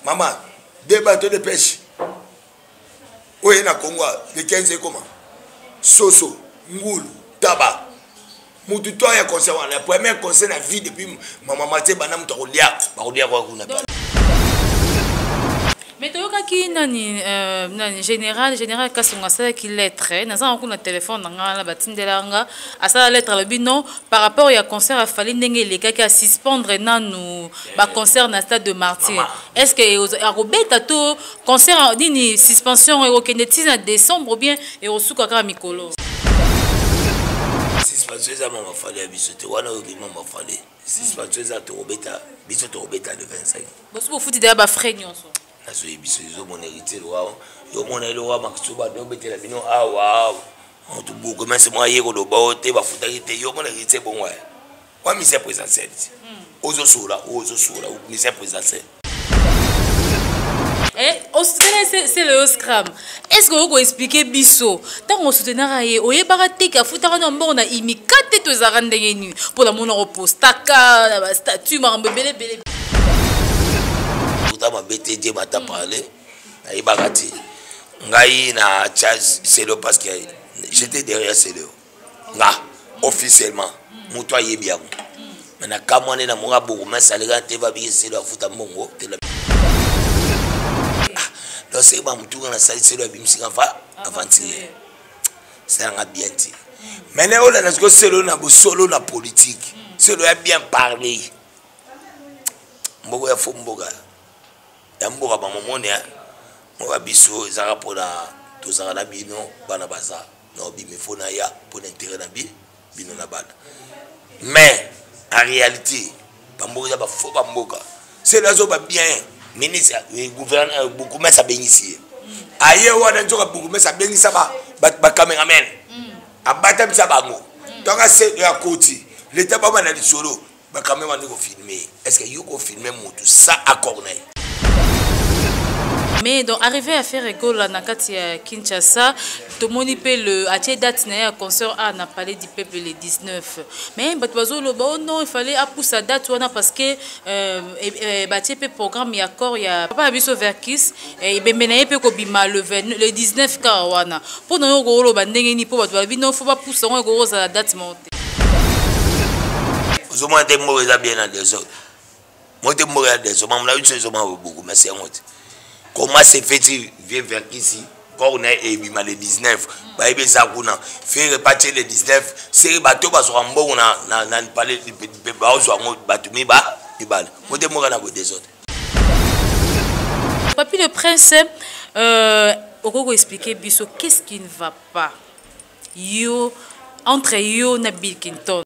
Maman, 2 bateaux de pêche. Oui, na Congo, de 15 comment? Soso, Ngoul, Tabac. Moutou toi un conseil, le premier conseil de la vie depuis maman Maté Banam Torolia, Barodia Rwaguna. Mais tu vois qui nani général Kasonga qui lettre naza on a téléphone nga la batindelanga à ça lettre le bino par rapport à concert à fali ndenge les cas qui suspendre nanu ba concert na stade de Martyr. Est-ce que a robeta to concert dini suspension et au Kennedy en décembre ou bien et au soukaka mikolo. Suspension ça m'a fallu bisote wana o m'a fallu. Suspension ça to robeta bisote robeta le 25. Bo sou futi de ba frais nyonso. Nazo biso zo mon héritier roi yo mon héritier roi maksuba do betela bino awa on tout beaucoup mais c'est moi yeko do baote ba futarité yo mon héritier bon ouais wa mise présidentiel ozo sola ou mise présidentiel au soutenir c'est le scram. Est-ce que vous pouvez expliquer biso tant on soutenir aye oye barate ka futara na mbona imikate to zarande yenu pour la mona repostaka la statue maramba bele ma BTD m'a parlé na Bagati ngai na Charles Selo parce que j'étais derrière Selo nga officiellement muto yebi yango na kamone na monga beaucoup mais ça les te va bien Selo afuta mbongo te la donc c'est ba mutu na sali Selo bimsika fa avancer c'est un bien dit mais là on a que Selo na solo na politique Selo a bien parlé mbogo ya fomboga yamboka ba momone mo biso ezaka pona tozaka na bino bana baza no bimefona ya pour intérêt na bino na bana mais en réalité bamboka ba fo bamboka c'est là zo ba bien ministre gouverneur beaucoup mais ça bénissait aye wana nzoka beaucoup mais ça bénissait ba cameraman abata bisa bango donc c'est la côté l'état ba na lisolo ba cameraman ko filmer est-ce que yo ko filmer mutu ça à Corneille. Mais donc arriver à faire école à Nakati Kinshasa, tout le monde peut le acheter date na concert à na palais du peuple le 19. Mais batwazo le bon non il fallait appuyer date wana parce que batie pe programme ya corps ya papa biso verkis et bemenaye pe ko bima le 19 ka wana. Pour nous go lo bandenge ni po batwa bino faut pas pousser on go za date monter. Vous m'avez demandé bien à des autres. Moi te mourir des autres, on a une chose beaucoup mais c'est honte. Comment c'est fait vient vers ici Corneille et bima le 19 ba ebe za kuna faire repartir le 19 c'est bateau ba so mbongo na parler de ba o so ngo bateau mi ba ibala mote moka na ko des autres. Papi le prince okoko expliquer biso qu'est-ce qui ne va pas yo entre yo na Bilkington.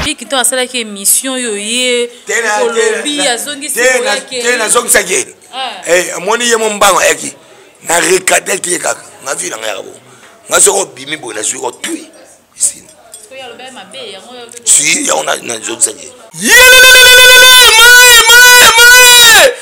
Bilkington a sala qui émission yo ye lobby azongi tena zongi sageni amoni ye mombango eki na recadrer qui kaka na vie na ngabo ngaso bimi bona suko tui isini si ya ona na zongi sageni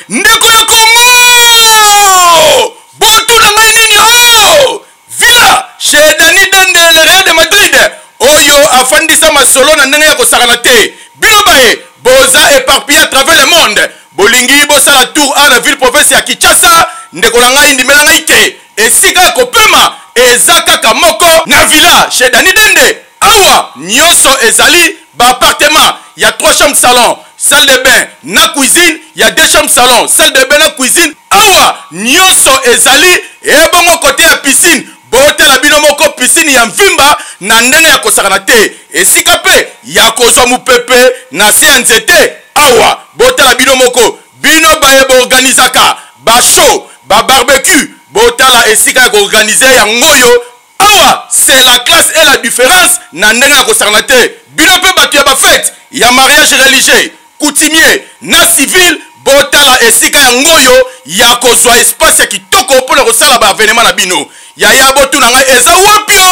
ndeko ya Congo botu na ngai nini oh villa chez Dani Dende le Real de Madrid oyo afandisa masolo na ndenge ya kosakana te bino bae boza éparpillé à travers le monde bolingi bosala tour à la ville province ya Kinshasa ndeko na ngai ndimela ngai te esika kopema eza kaka moko na villa chez Dani Dende awa nyonso ezali ba appartement il y a 3 chambres salon salle de bain na cuisine il y a 2 chambres salon salle de bain na cuisine awa nyonso ezali e bongo côté ya piscine botela bino moko piscine ya mvimba na ndenge ya kosakana te esika pe ya kozwa mupepe na se ya nzete awa botela bino moko bino baye boorganizaka ba show ba barbecue botala esika ya koorganize yangoyo awa c'est la classe et la différence na ndenge ya kosakana te bino pe bato ya bafete ya mariage religieux coutumier na civil botala esika yangoyo ya kozwa espace ya kitoko mpona kosala ba événement na bino yaya botu na ngai eza wapio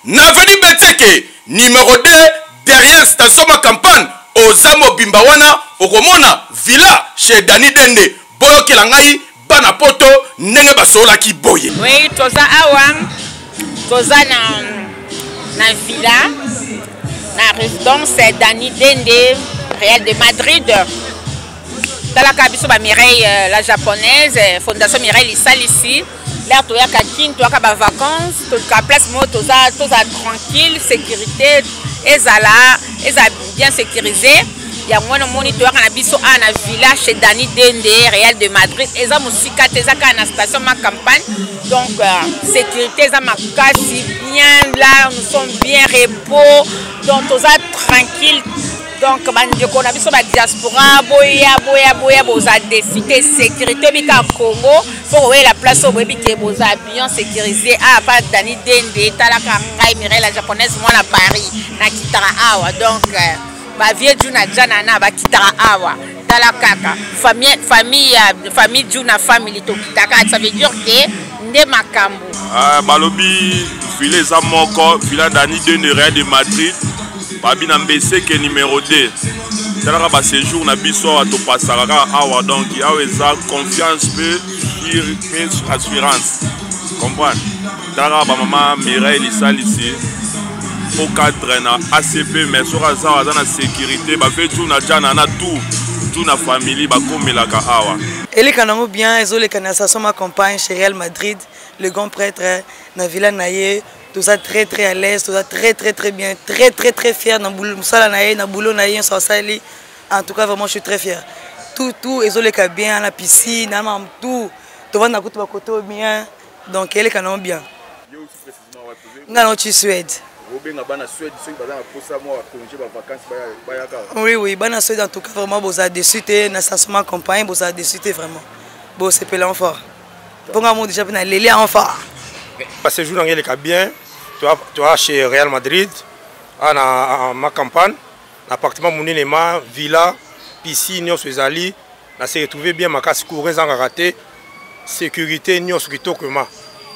na veni Beteke numéro 2 derrière station ma campagne oza mobimba wana okomona villa chez Dani Dende boyokela ngai bana poto ndenge basolaki boye. Oui toza awa toza na villa na résidence Dani Dende Real de Madrid talaka biso ba Mireille la japonaise fondation Mireille Lisal ici l'air to ya kakin to ka ba vacances to ka place mo to za tranquille sécurité ezala bien sécurisé ya mwana moni to ka na biso na villa chez Dani Dende Real de Madrid eza musika te za ka na station ma campagne donc sécurité za makasi bien là nous sommes bien repos donc to za tranquille. Donc, on a vu sur la diaspora, boya, boza décidé sécurité, bika Congo, pour voir la place où bika boza bien sécurisé. Ah, pas Dani Dende, talaka ngai Mireille la japonaise, moi à Paris, na kitara awa. Donc, ba vieux Juna Jana na ba kitara awa. Talaka famille Juna family to kitaka, ça veut dire que nde makambo. Ah, balobi filet za moko, filet Dani Dende Real de Madrid. Babina mbese ke numéro 2 talaka ba séjour na biso to pasaka awa donc awa eza confiance pe assurance comprendre talaka ba mama Mireille Lisal ici au cadre na ACP mais sur za na sécurité ba fait tout na jana na tout na famille ba komelaka awa eleka nango bien ezoleka na station ma campagne chez Real Madrid le grand prêtre na villa naye. Tout ça très à l'aise, tout ça très bien, très fier dans boulot ça na boulot na en tout cas vraiment je suis très fier. Tout ezoleka bien la piscine, tout va na kutu côté bien. Donc elle est canon bien. Ngano tu Suède. Oui, bana Suède en tout cas vraiment boza dessus na station campagne boza dessus vraiment. Bon c'est pelant fort. Pour moi déjà na lélé en fort. Ce jour il est bien. Tu as chez Real Madrid, à ma campagne, l'appartement Mounenema, villa, piscine, Suezali, on s'est retrouvé bien, ma casse coureuse en raté, sécurité, nous sommes kitokuma.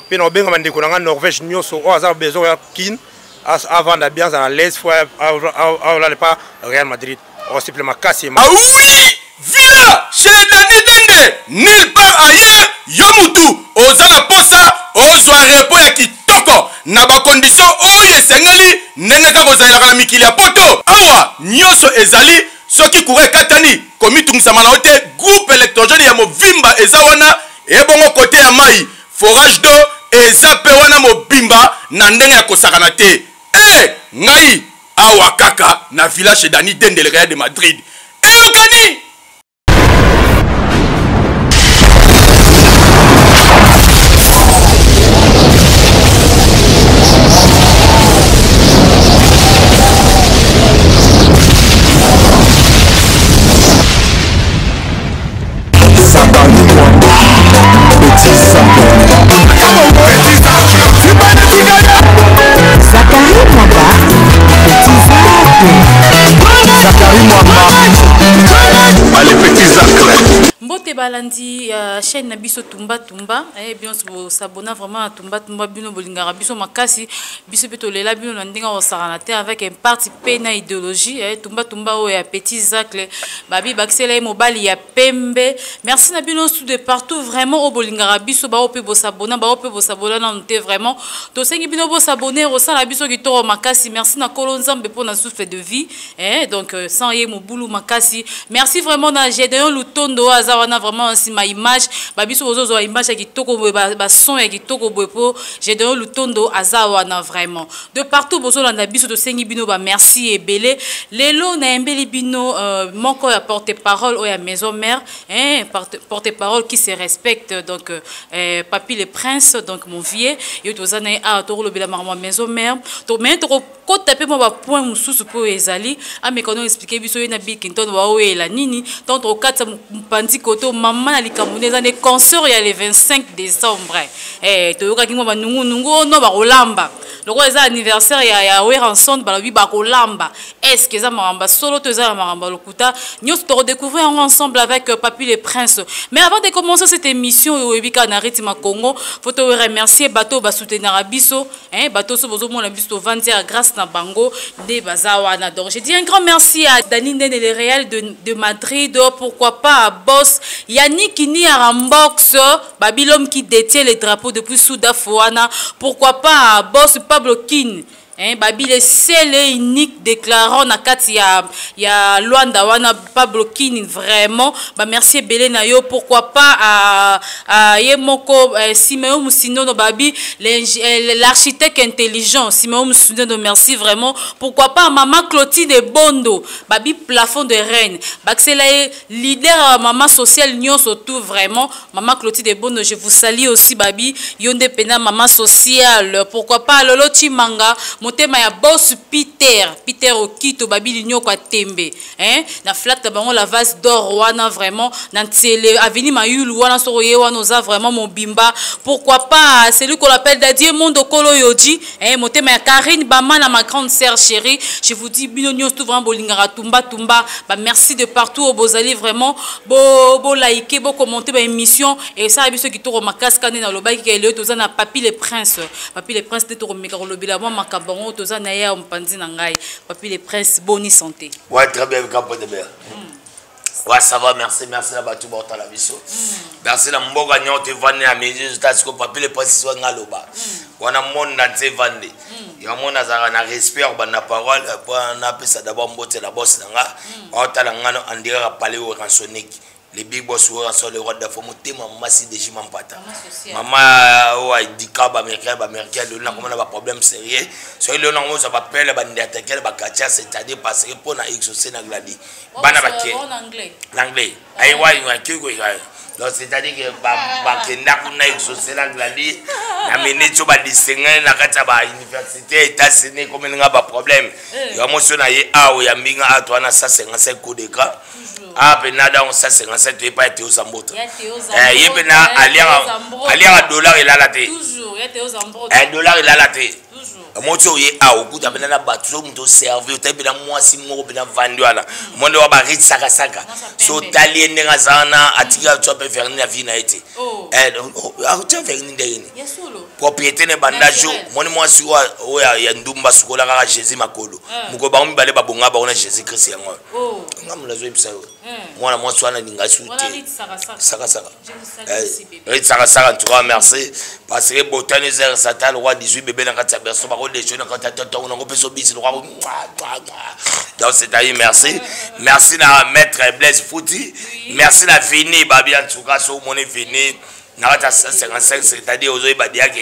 Puis nous avons des en Norvège, nous sommes au besoin kin, avant d'ambiance à l'aise, faut aller pas Real Madrid. On s'est ma casse. Ah oui, villa chez Dani Dende, nulle part ailleurs, Yomutu, Ozana Posa, Ozwa Repo ya kitoko. Na ba condition oyo esengeli ndenge ka kozalaka na mikili ya poto awa nyonso ezali soki kure katani komitungisa na ote groupe électrogène ya movimba eza wana ebongo kote ya mai forage d'eau eza pe wana mobimba na ndenge ya kosakana te ngai awa kaka na village chez Dani Dende le Real de Madrid eyokani. Mbote balandi chaîne na biso tumba bien s'abonner vraiment à tumba bino bolingara biso makasi biso peto lela bino na ndinga osarana te avec un parti pena idéologie tumba o ya petit zacle babi baxela mobali ya pembe merci na bino tout de partout vraiment o bolingara biso ba ope bo s'abonner na nte vraiment to sengi bino bo s'abonner o sala biso ki to makasi merci na kolonzambe pour na souffle de vie donc sans ye mobulu makasi merci vraiment na Gédéon Lutondo azawana vraiment ainsi ma image babiso ozozo image ya kitoko ba son ya kitoko boepo Gédéon Lutondo azawana vraiment de partout bozolanda biso to sengi bino ba merci ebele lelo na embeli bino moko ya porte-parole o ya maison mère porte-parole qui se respecte donc Papi le Prince donc mon vieux yo tozana a to lobela marama maison mère to mais to ko taper mo ba point mususu po ezali amekono expliquer biso na bikinton wa o la nini tant au 4 mpandi koto maman na likamune za ne concert ya le 25 décembre to yoka kingo ba nungu no ba kolamba loko eza anniversaire ya Weranson ba lobi ba kolamba est-ce que za maramba solo to za maramba lokuta nyos to redécouvrir ensemble avec Papi le Prince mais avant de commencer cette émission au Ebika na rythme Congo faut te remercier bateau ba soutenir biso bateau so bozo mona biso vendre grâce na bango de bazawana donc je dis un grand merci à Dani Dende le Real de Madrid pourquoi pas à Boss Yannick Kini Arambox Babylone qui détient les drapeaux depuis Souda Foana pourquoi pas à Boss Pablo Kin babi le seul et unique déclarant na kati ya Luanda wana Pablo Kini vraiment merci belé na yo pourquoi pas à yemoko Siméon Moussinono babi l'architecte intelligent Siméon Moussinono merci vraiment pourquoi pas maman Clotilde Bondo babi plafond de reine c'est la leader maman sociale union surtout vraiment maman Clotilde Bondo je vous salue aussi babi yonde pena maman sociale pourquoi pas Lolo Chimanga motema ya boss Peter Okito babi l'union kwa tembe na flat bango la vase d'or wana vraiment na télé avenue Mayulu wana soroye wana oza vraiment mon bimba pourquoi pas celui qu'on appelle Dadier Mondo Kolo Yoji motema ya Karine Bamana ma grande sœur chérie je vous dis binonyo tout vraiment bolingara tumba merci de partout au bozali vraiment bo liker bo commenter ba émission et ça biso ki to makasi kane na loba ki le toza na Papi les Princes de to meka lobila moi makabango toza na ya mpanzi na ngai Papi les Princes bonne santé. Ouais très bien capo de bien. Ouais ça va merci la batu bota la biso. Merci la mboga nyote vane à midi jusqu'à ce que Papi les Princes soit ngaloba. Wana monde dans ces vande. Ya mona za na respect ba parole pour na pesa d'abord mbote la boss nanga. Otala ngano andira parler au rançonnique. Les big boss sont les rois de Fomoté, maman si de Jimampata. Maman ou Dikaba américain, le nom comme on a problème sérieux. Sur le nom on appelle la bande d'attaquer la Katia, c'est-à-dire parce que pour na exaucer na gladi. Banabaké. L'anglais. Aïe ouais, donc c'est-à-dire que bakenda kuna exaucer la gladi. Na mené to ba distinguer na kata ba université États-Unis comme nga ba problème. Ya motion na ye a o ya minga a to na 155 coup de gras. Ah penada on 157 tu pas été aux ambotes. Il pena allier dollar il a la tête. Toujours, il était aux ambotes. Dollar il a la tête. Moto ye a au kuta penana bateau muto servir tu pena moi si mo pena vendu ala. Monde wa ba rit saka. So talien nga zana atika tu peux faire na vie na été. Tu vas faire ni ndeni. Propriété ne bandajo. Mon moi si wa ya ndumba sukola ka Jésus makolo. Muko ba mi bale ba bonga ba ona Jésus Christ yango. Ngamla zo ibisa. Moi moi sois na ninga souté. Saka. Rit saka en tout cas merci parce que botaniser satan roi 18 bébé na kata berso ba ko déjeuner quand tata on a peso bis roi. Donc c'est à dire merci na maître Blaise Fouti merci la Vini babi en tout cas so moné Vini na kata 155 c'est-à-dire aux ba dia que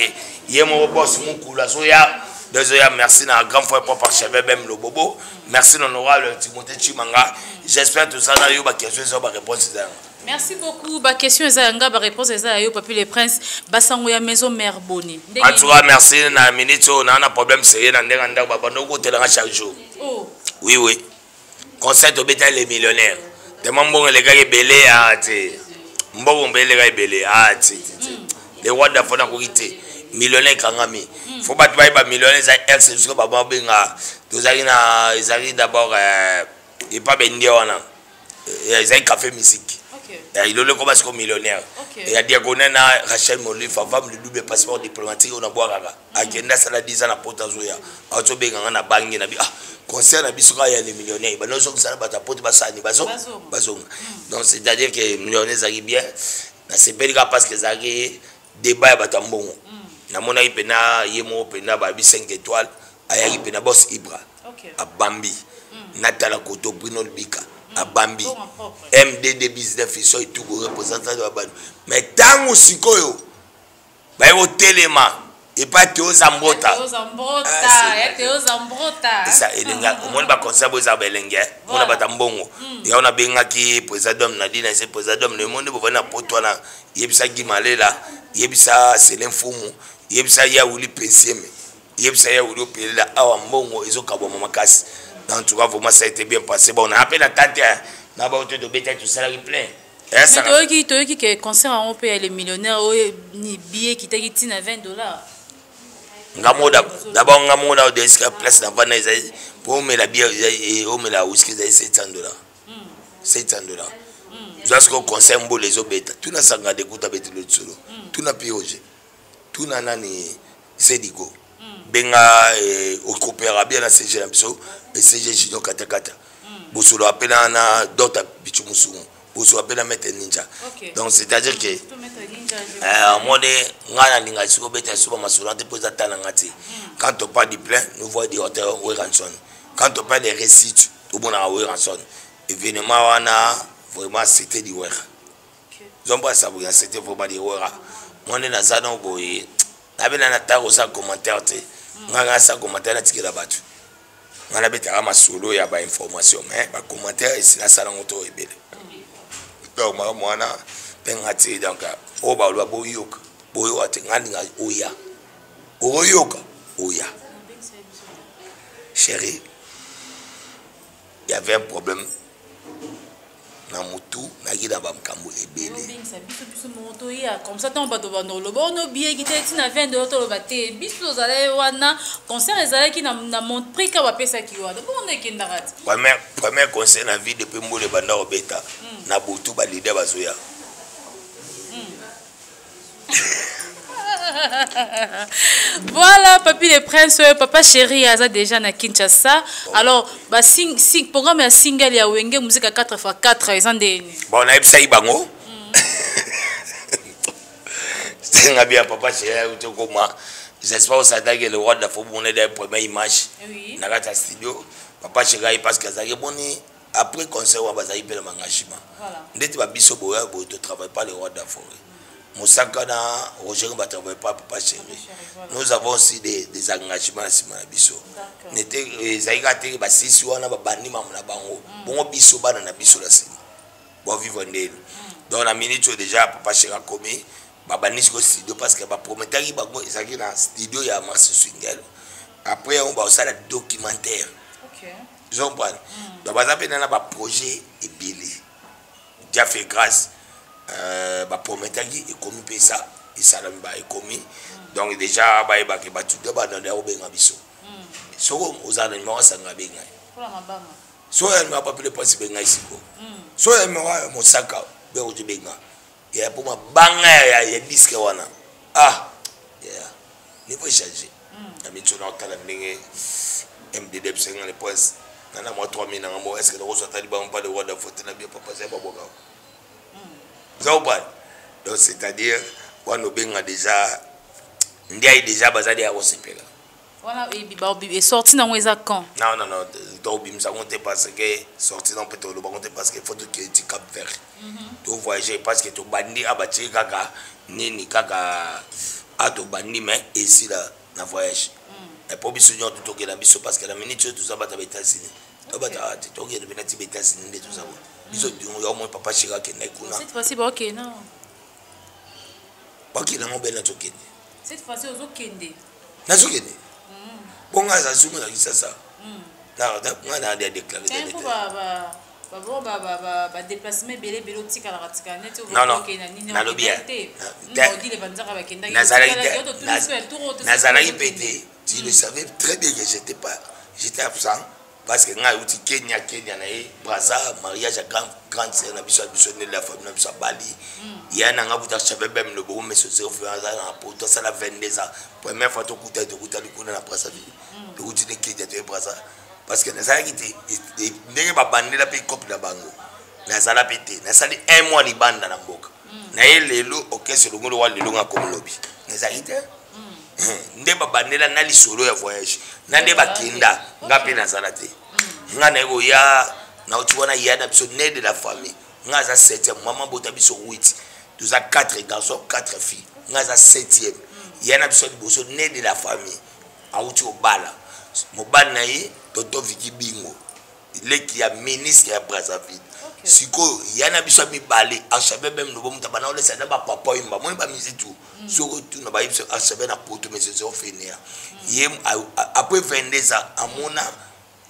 yemo boss mon kula so ya désolé merci na grand frère papa chebe même le bobo merci l'honorable Timothée Chimanga j'espère tout ça na yo ba question so ba réponse ça. Merci beaucoup. Ba question ezanga ba réponse eza yo Papi les Princes basango ya maison mère Boni. En tout cas merci na minute on a problème sérieux na ndenga ndako ba bando ko telanga chaque jour. Oui. Concert au bétail les millionnaires. De mambo les gars belé a ti. Mbongo mbele ga belé a ti. Les rois da fona ko kité. Millionnaire kangami. Faut pas ba millionnaire za ex jusqu'à baba benga. Tozali na ezali d'abord et pas bendia wana. Ezali café musique. Il est comme un millionnaire. Il y a diagonale à Rachel Molly, femme le double passeport diplomatique on a boire à Kenda ça la 10 ans à Potazoya. À Tobé on a bangé na ah concert na biso ya les millionnaires. Ba no so ça ba ta pote ba ça ni bazon. Donc c'est-à-dire que millionnaires arrivent bien. Na c'est pas parce que ça débat ba tambongo. Na mona ipena yemo pena ba 5 étoiles ayaki pena boss Ibra. À Bambi. Natala Koto Bruno Bika. À Bambi MDD business fiso et tout représentant de Babano mais tango sikoyo ba yo telema et pas Théo Zambrota ça elenga on ba concert boza belenge on ba tambongo et on a benga ki président Nadine c'est président le monde bo na poto na yebisa Gimalela yebisa Selin Fumu yebisa ya wuli PCM yebisa ya wuli pelela awa mbongo ezokabo makasi. En tout cas, pour moi, ça a été bien passé. Bon, on a appelé la tante, on a battu de bétail, tout ça, plein. Mais toi qui concert on paye les millionnaires, ni billets qui t'ont dit $20. D'abord, on a des places dans Vanessa pour mettre la bière et on met la whisky $700. $700. Jusqu'au concert, on les obéta. Tout n'a pas de coups avec le solo. Tout n'a pas de tout n'a pas de benga au coopéra bien la CG Amso et CG Junior Katakata. Bosolo appelle na dota bichumusu. Bosolo appelle mettre ninja. Donc c'est-à-dire que moi ngana ninga siko beta suba masolante poza tala ngati. Quand on parle du plein, nous voyons des auteurs Ranson. Quand on parle des récits, tout le monde a Ranson. Événement, on a vraiment c'était du Wera. Zomba Sabouya, c'était vraiment du Wera. Moi, on est dans ça, donc, il y avait un attaque au commentaire. On a un commentaire à tirer la battue. On a un solo, il y a des informations, mais les commentaires, c'est la salle en auto. Donc, moi, on a un tiré donc, on va le boyoka. Boyoka, oya. Oyoka, oya. Chérie, il y avait un problème. Na mutu na gida ba mkambo ebele comme ça tant bato bando lo bon bien qui était na 20 de to baté biso zale wana concert ezale qui na montre prix ka ba pesa ki wana bon ne ki ndarat premier concert na vie depuis mbole banda obeta na butu ba leader bazoya Voilà, Papi le Prince, Papa Chéri, Aza déjà na Kinshasa. Alors, bah, programme ya single ya Wenge, musique à 4x4, ils ont des... Bon, on a eu ça, Ibango. C'est bien, Papa Chéri, j'espère que ça le roi de la Faux, on est dans la première image. Oui. Dans la studio, Papa Chéri, parce que ça y est bon, après concert, on va y payer l'engagement. Voilà. Dès que tu vas biso boya, tu ne travailles pas le roi de la forêt. Moussakana, Roger ne travaille pas pour pas chéri. Nous avons aussi des engagements à Simana Bisso. Zaïga Teri, si on a bani mamna bango, bon biso bana na biso la sini. Bon vivre ndel. Dans la minute déjà papa chéri a commis, babani sur studio parce que ba prometteur il bango ezaki na studio ya Marcel Swingel. Après on va aussi la documentaire. OK. Je comprends. Donc ba zapé na ba projet et bilé. Déjà fait grâce prometteur qui est commis ça et ça est commis donc déjà ba ke ba tout ba dans des obenga biso so aux animaux ça nga benga so elle m'a pas pu le passer benga ici ko so elle m'a mosaka be o benga ya pour ma banga ya disque wana yeah ne faut changer ami tu n'as pas la ndenge MDD c'est les points nana moi 3000 na mo est-ce que le roi taliban pas de roi de faute na bien papa c'est pas boka. Donc c'est-à-dire on a déjà déjà basé à Osipela. Voilà, et sorti dans les quand? Non, donc ça compte parce que sorti dans pétrole, parce qu'il faut que tu Cap Vert. Tu voyages parce que tu bandi à bâtir kaka, ni kaka à tu bandi mais ici là, na voyage. Et pour biso tout que la biso parce que la minute tout ça va t'habiter ici. Tu vas t'habiter ici tout ça. Biso au moins papa Chira qui n'est pas. Cette fois-ci OK non. OK non ben na tokende. Cette fois-ci aux okende. Na tokende. Bon ça sumu na ça. Non, a des déclaré. Ba déplacement belé tika la ratika net au OK na lo bien. Nazaré pété. Tu le savais très bien que j'étais absent. Parce que nga uti Kenya na Brazza mariage à grande sœur na biso de la famille na biso Bali ya na nga buta chabe bem le bon monsieur c'est officer na poto ça la 22 ans première fois to kuta likuna na Brazza de uti de Kenya de Brazza parce que na ça qui ndenge ba bandela pe copie na bango na sala pété na sali un mois li banda na mboka na lelo okese longolo wa lelo nga comme lobby na ça qui nde babandela na lisolo ya voyage na nde bakenda ngape na zalate nga na ego ya na otiwana ya na biso né de la famille nga za 7e maman bota biso 8 nous a 4 garçons 4 filles nga za 7e ya na biso biso né de la famille auti obala mobali na ye toto Viki Bingo leki ya ministre ya Brazzaville siko ya na biso mibale achabe même no bomuta bana ole sana ba papa imba mo ba mizitu soko tu na ba yibso achabe na poto mais c'est ofenia yem après 22 ans amona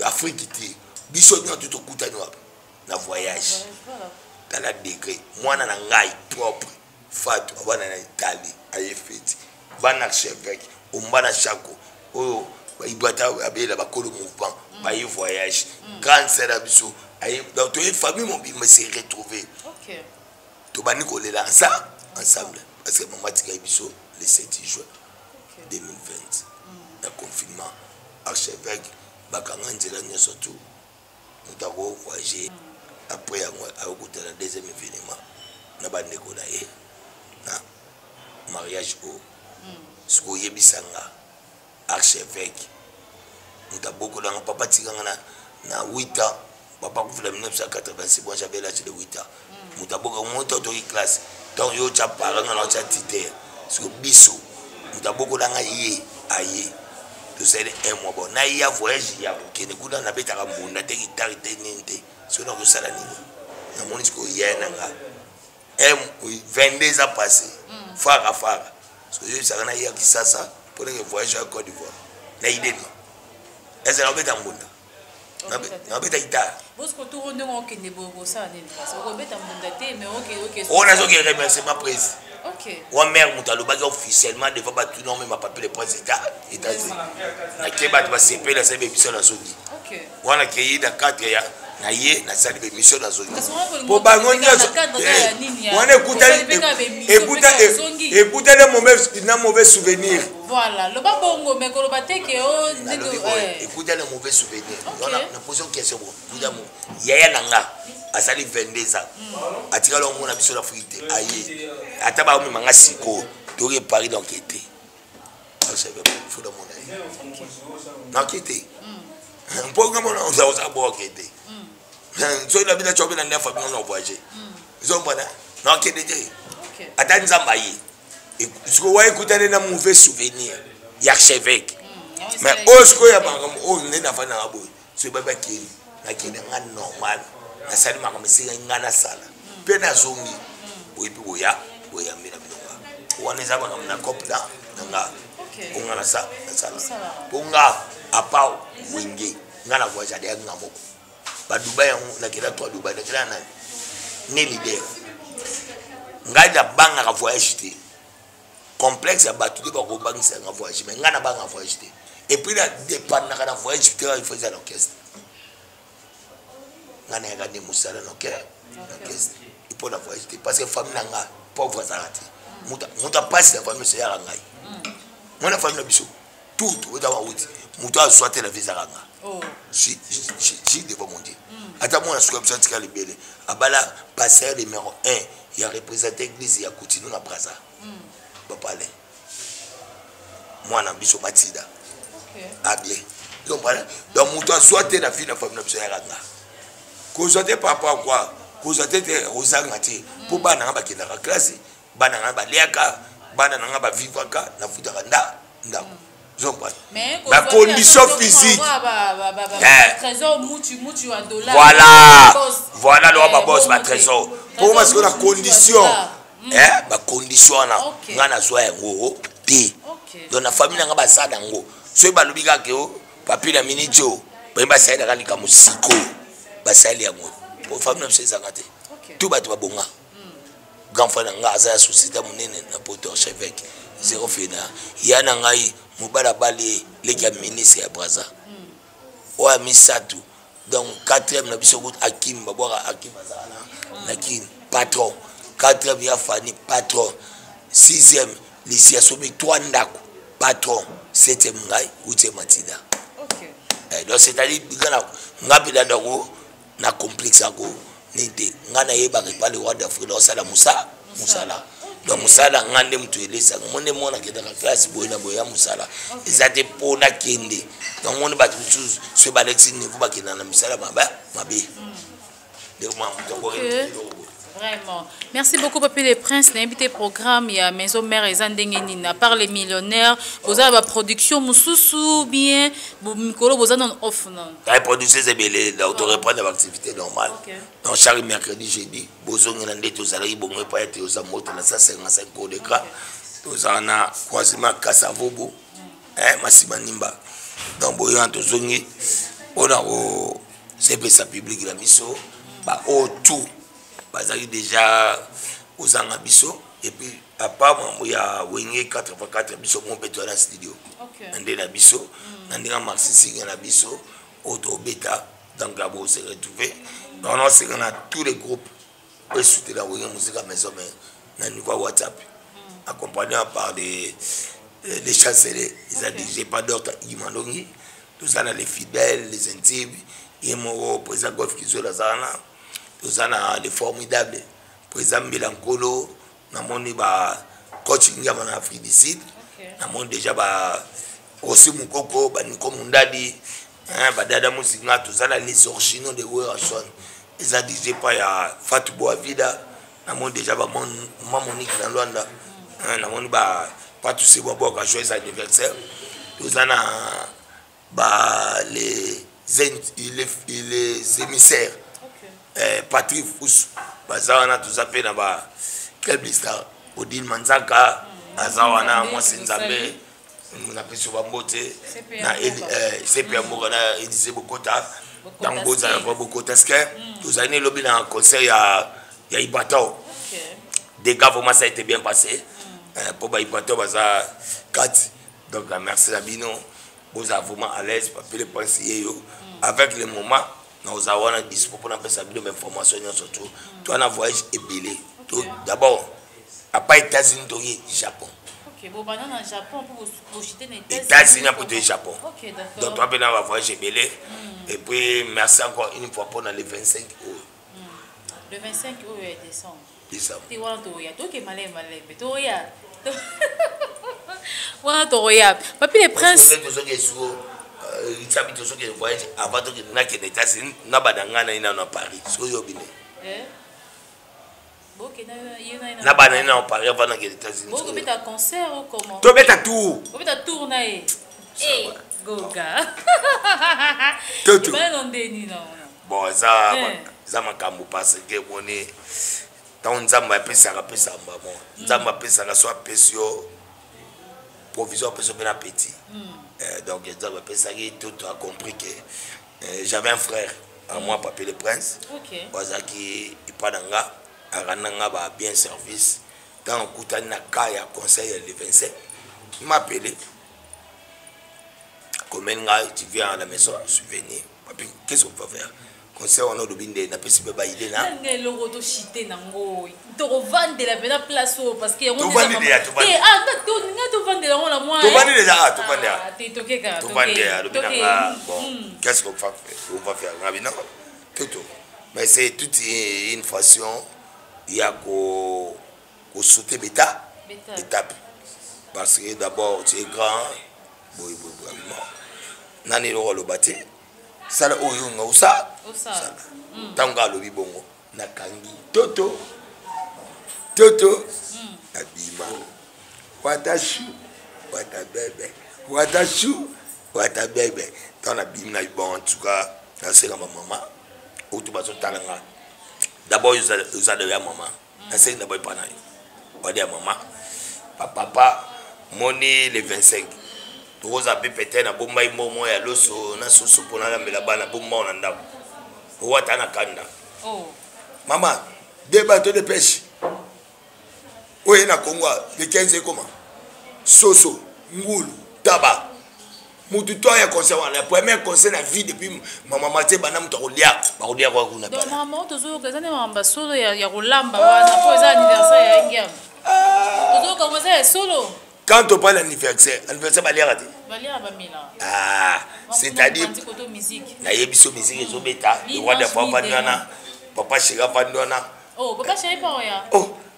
Afrique ti biso nyo tout okutani wa na voyage dans la degré mwana na ngai propre fatu bana na Italie ayefeti bana chevek umbana chako oyo ibata abela bakolo mouvement ba y voyage grande sœur biso donc toute famille mon bimé s'est retrouvé. OK. To bani ko le lancer ensemble parce que maman tika biso le 7 juin 2020. Le confinement archevêque bakanga nzela nyoso tout. Nous avons voyagé après à côté la deuxième événement na bande ko na ye na mariage au ce ko yebisanga archevêque muta beaucoup dans papa tiganga na 8 ans papa ko fula 1986 moi j'avais l'âge de 8 ans muta beaucoup monte to classe donc yo cha paranga na cha titer sur biso muta beaucoup dans aye to c'est un mois bon na ya voyage ya kene kuda na beta ka munda te guitare te ninte so na ko sala nini na moni ko yena nga 22 ans passés fara so yo ça na ya kisasa pour le voyage à Côte d'Ivoire na idée est-ce que na beta munda na beta guitare parce que tout monde on kende bobo ça nini parce que beta munda te mais OK on a zo que remerciement président. OK. Wa mère mutalobaki officiellement devant ba tout non même papier le président États-Unis. Na keba ba CP la sebe mission na zoni. OK. Wana ke da 4 ya na ye na sali be mission na zoni. Pour bango nyoso. Wana écoutez les mauvais souvenirs. Voilà, le ba bongo mais ko ba te ke o écoutez les mauvais souvenirs. On a posé une question bon. Yaya nanga asali 22 ans. Atika lo mona biso la frite aye. Ata ba mu manga siko to réparer l'enquête. C'est faut de mon enquête. Un programme on a bon enquête. So la bina chobe na na famille on voyager. Ils ont pas na enquête. Ata nzamba yi. Ce que vous écoutez na mauvais souvenir. L'archevêque. Mais osko ya bangam o ne na fa na abo. So baba ki na ki na normal. Na sali makamisi ngana sala pe na zongi oyipi boya mina bilonga wana za banga na kopla nga onga na sa sala ponga apao wingi ngana kwa jadi ngamo ba Dubai na kila to Dubai na kila na ni leader ngaja banga ka voyage te complexe ya batu de ba ko bangisa nga voyage mais ngana banga voyage te et puis la départ na kana voyage te il faisait l'orchestre ngana ya gani musala no ke il faut la voyage parce que famille nanga pauvre zarati muta passe la famille c'est ya ngai mona famille na biso tout oda wa wuti muta soit la visa ranga si devant mon Dieu ata mona sukwa biso tika libele abala pasteur numéro 1 il a représenté l'église ya Coutino na Braza papa le mwana biso batida bien donc muta soit la fille na famille na biso ya ranga Kozote papa quoi kozote te rozangati pour bana ba kina classe bana ba liaka bana nga ba vivaka na futaka nda zomba la condition physique trésor mutu en dollars voilà le ba boss ba trésor pour parce que la condition ba condition na ngana zwa yango te donc na famille nga ba sada ngo so ba lobika ke o papi na minijo ba saida kalika musiko basali yango pour famille na ces angate tout ba to bonga grand frère nga za société munene na poto archevêque zéro fina yana ngai mobala bali leki ministre ya Braza wa misatu donc 4e na biso akim babora akim bazana na kin patron 4e ya fani patron 6e lycée somi 3 ndako patron 7e ngai 8e matida donc c'est-à-dire ngapila ndako na complexe ako nite ngana yeba ke pale roi d'Afrique dans sala musala donc musala ngande mtu elesa monde mona ke dans classe boyina boya musala ezate pona kende donc monde ba tous ce balexi ne ba ke na musala mabe de moi mutoko Vraiment. Merci beaucoup, Papi les Princes. L'invité programme, il y a Maison Mère et Zandengenine. À part les millionnaires, vous avez la production, Moussoussou, bien, vous avez un off. La production, c'est bien, on reprend l'activité normale. Donc, chaque mercredi, jeudi, vous avez tous les bons repas, vous avez monté dans 155 cours d'écran. Vous avez croisement Kassavobo, Massima Nimba. Donc, vous avez tous les on a CPSA public, la mission, tout. Bazali déjà aux Angabiso et puis à part moi il y a Wenge 84 biso mon béton dans studio ndé na biso ndé na Marxisi na biso auto bêta donc Gabo se retrouver donc on c'est qu'on a tous les groupes pour soutenir la Wenge musique à maison mais na niveau WhatsApp accompagné par des chanceliers ils a dit j'ai pas d'autre Imandongi tout ça les fidèles les intimes et mon président Golf qui sont là nous avons des formidables président Milankolo, nous avons des coaching en Afrique du Sud, nous avons déjà aussi Mukoko Baniko Mundadi badada musinga tozala les originaux de Werason ils a dit pas ya Fatou Boavida namoni déjà ba Monique na Luanda namoni ba pas tous ces bobo ka joyeux anniversaire tozana ba les émissaires Patrick Fous bazawana tozape na ba club star Odile Manzaka azawana moi Nzambe na peso bambote na CP Amora na Elise Bokota tango za na Bokota ske tozani lobi na concert ya Ibato des gars vraiment ça a été bien passé pour ba Ibato baza 4 donc merci à Bino vous avez vraiment à l'aise pour le penser avec les moments nous avons dispo pour nous faire des informations surtout tu as un voyage ébélé d'abord à pas États-Unis au Japon. OK, bon banana Japon pour jeter les États-Unis pour le Japon. OK, d'accord. Donc tu as bien un voyage ébélé et puis merci encore une fois pour le 25 août. Le 25 août décembre. Décembre. Tu vois toi qui malé mais toi ya. Voilà toi. Papi les princes. Il s'habite toujours que voyage avant que nous n'ayons des États-Unis, nous n'avons pas Paris. Na banana en Paris avant que les États-Unis. Vous avez un concert ou comment? Tu as un tour. Vous avez un tour na eh. Goga. Tout. Bon ça m'a camou parce que on est dans nzamba pesa ka pesa mbamo. Nzamba pesa ka soit pesio provision pesio ben appétit. Donc nzamba pesa qui tout a compris que j'avais un frère à moi Papi le Prince. OK. Wazaki ipadanga arananga ba bien service dans kutani na kaya conseil le 27 il m'a appelé comme tu viens à la maison souvenir papi qu'est-ce qu'on va faire conseil on a de binde na pesi ba idée na ngelo roto chité nango to revendre la belle place parce que on va dire tu vas to vendre la moi moi tu vas dire déjà tu vas dire tu tokeka tu vas dire bon qu'est-ce qu'on va faire rabina tout mais c'est toute une façon il y a qu'au sauter étape parce que d'abord tu es grand nani le bâti ça là où il y a ça tanga le bibongo na kangi toto abima watashu watabebe dans la bim na bon en tout cas dans c'est ma maman ou tu vas sur talanga d'abord ils ont de maman c'est d'abord pas naï on dit à maman papa moni le 25 tu as peut-être na bomba imomo ya loso na soso pour na mbela bana bomba on ndabo wata na kanda maman deux bateaux de pêche oye na Congo le 15 comment soso ngulu taba mutu to ya conseil la première conseil na vie depuis maman maté bana mutu kolia kwa kuna donc maman tozo kazane mamba solo ya rolamba wana pour les anniversaire ya ngam tozo commencer solo quand on parle anniversaire baliara mila c'est-à-dire na yebiso musique ezobeta le roi de Fabandana papa Chega Bandana papa Chega pas ya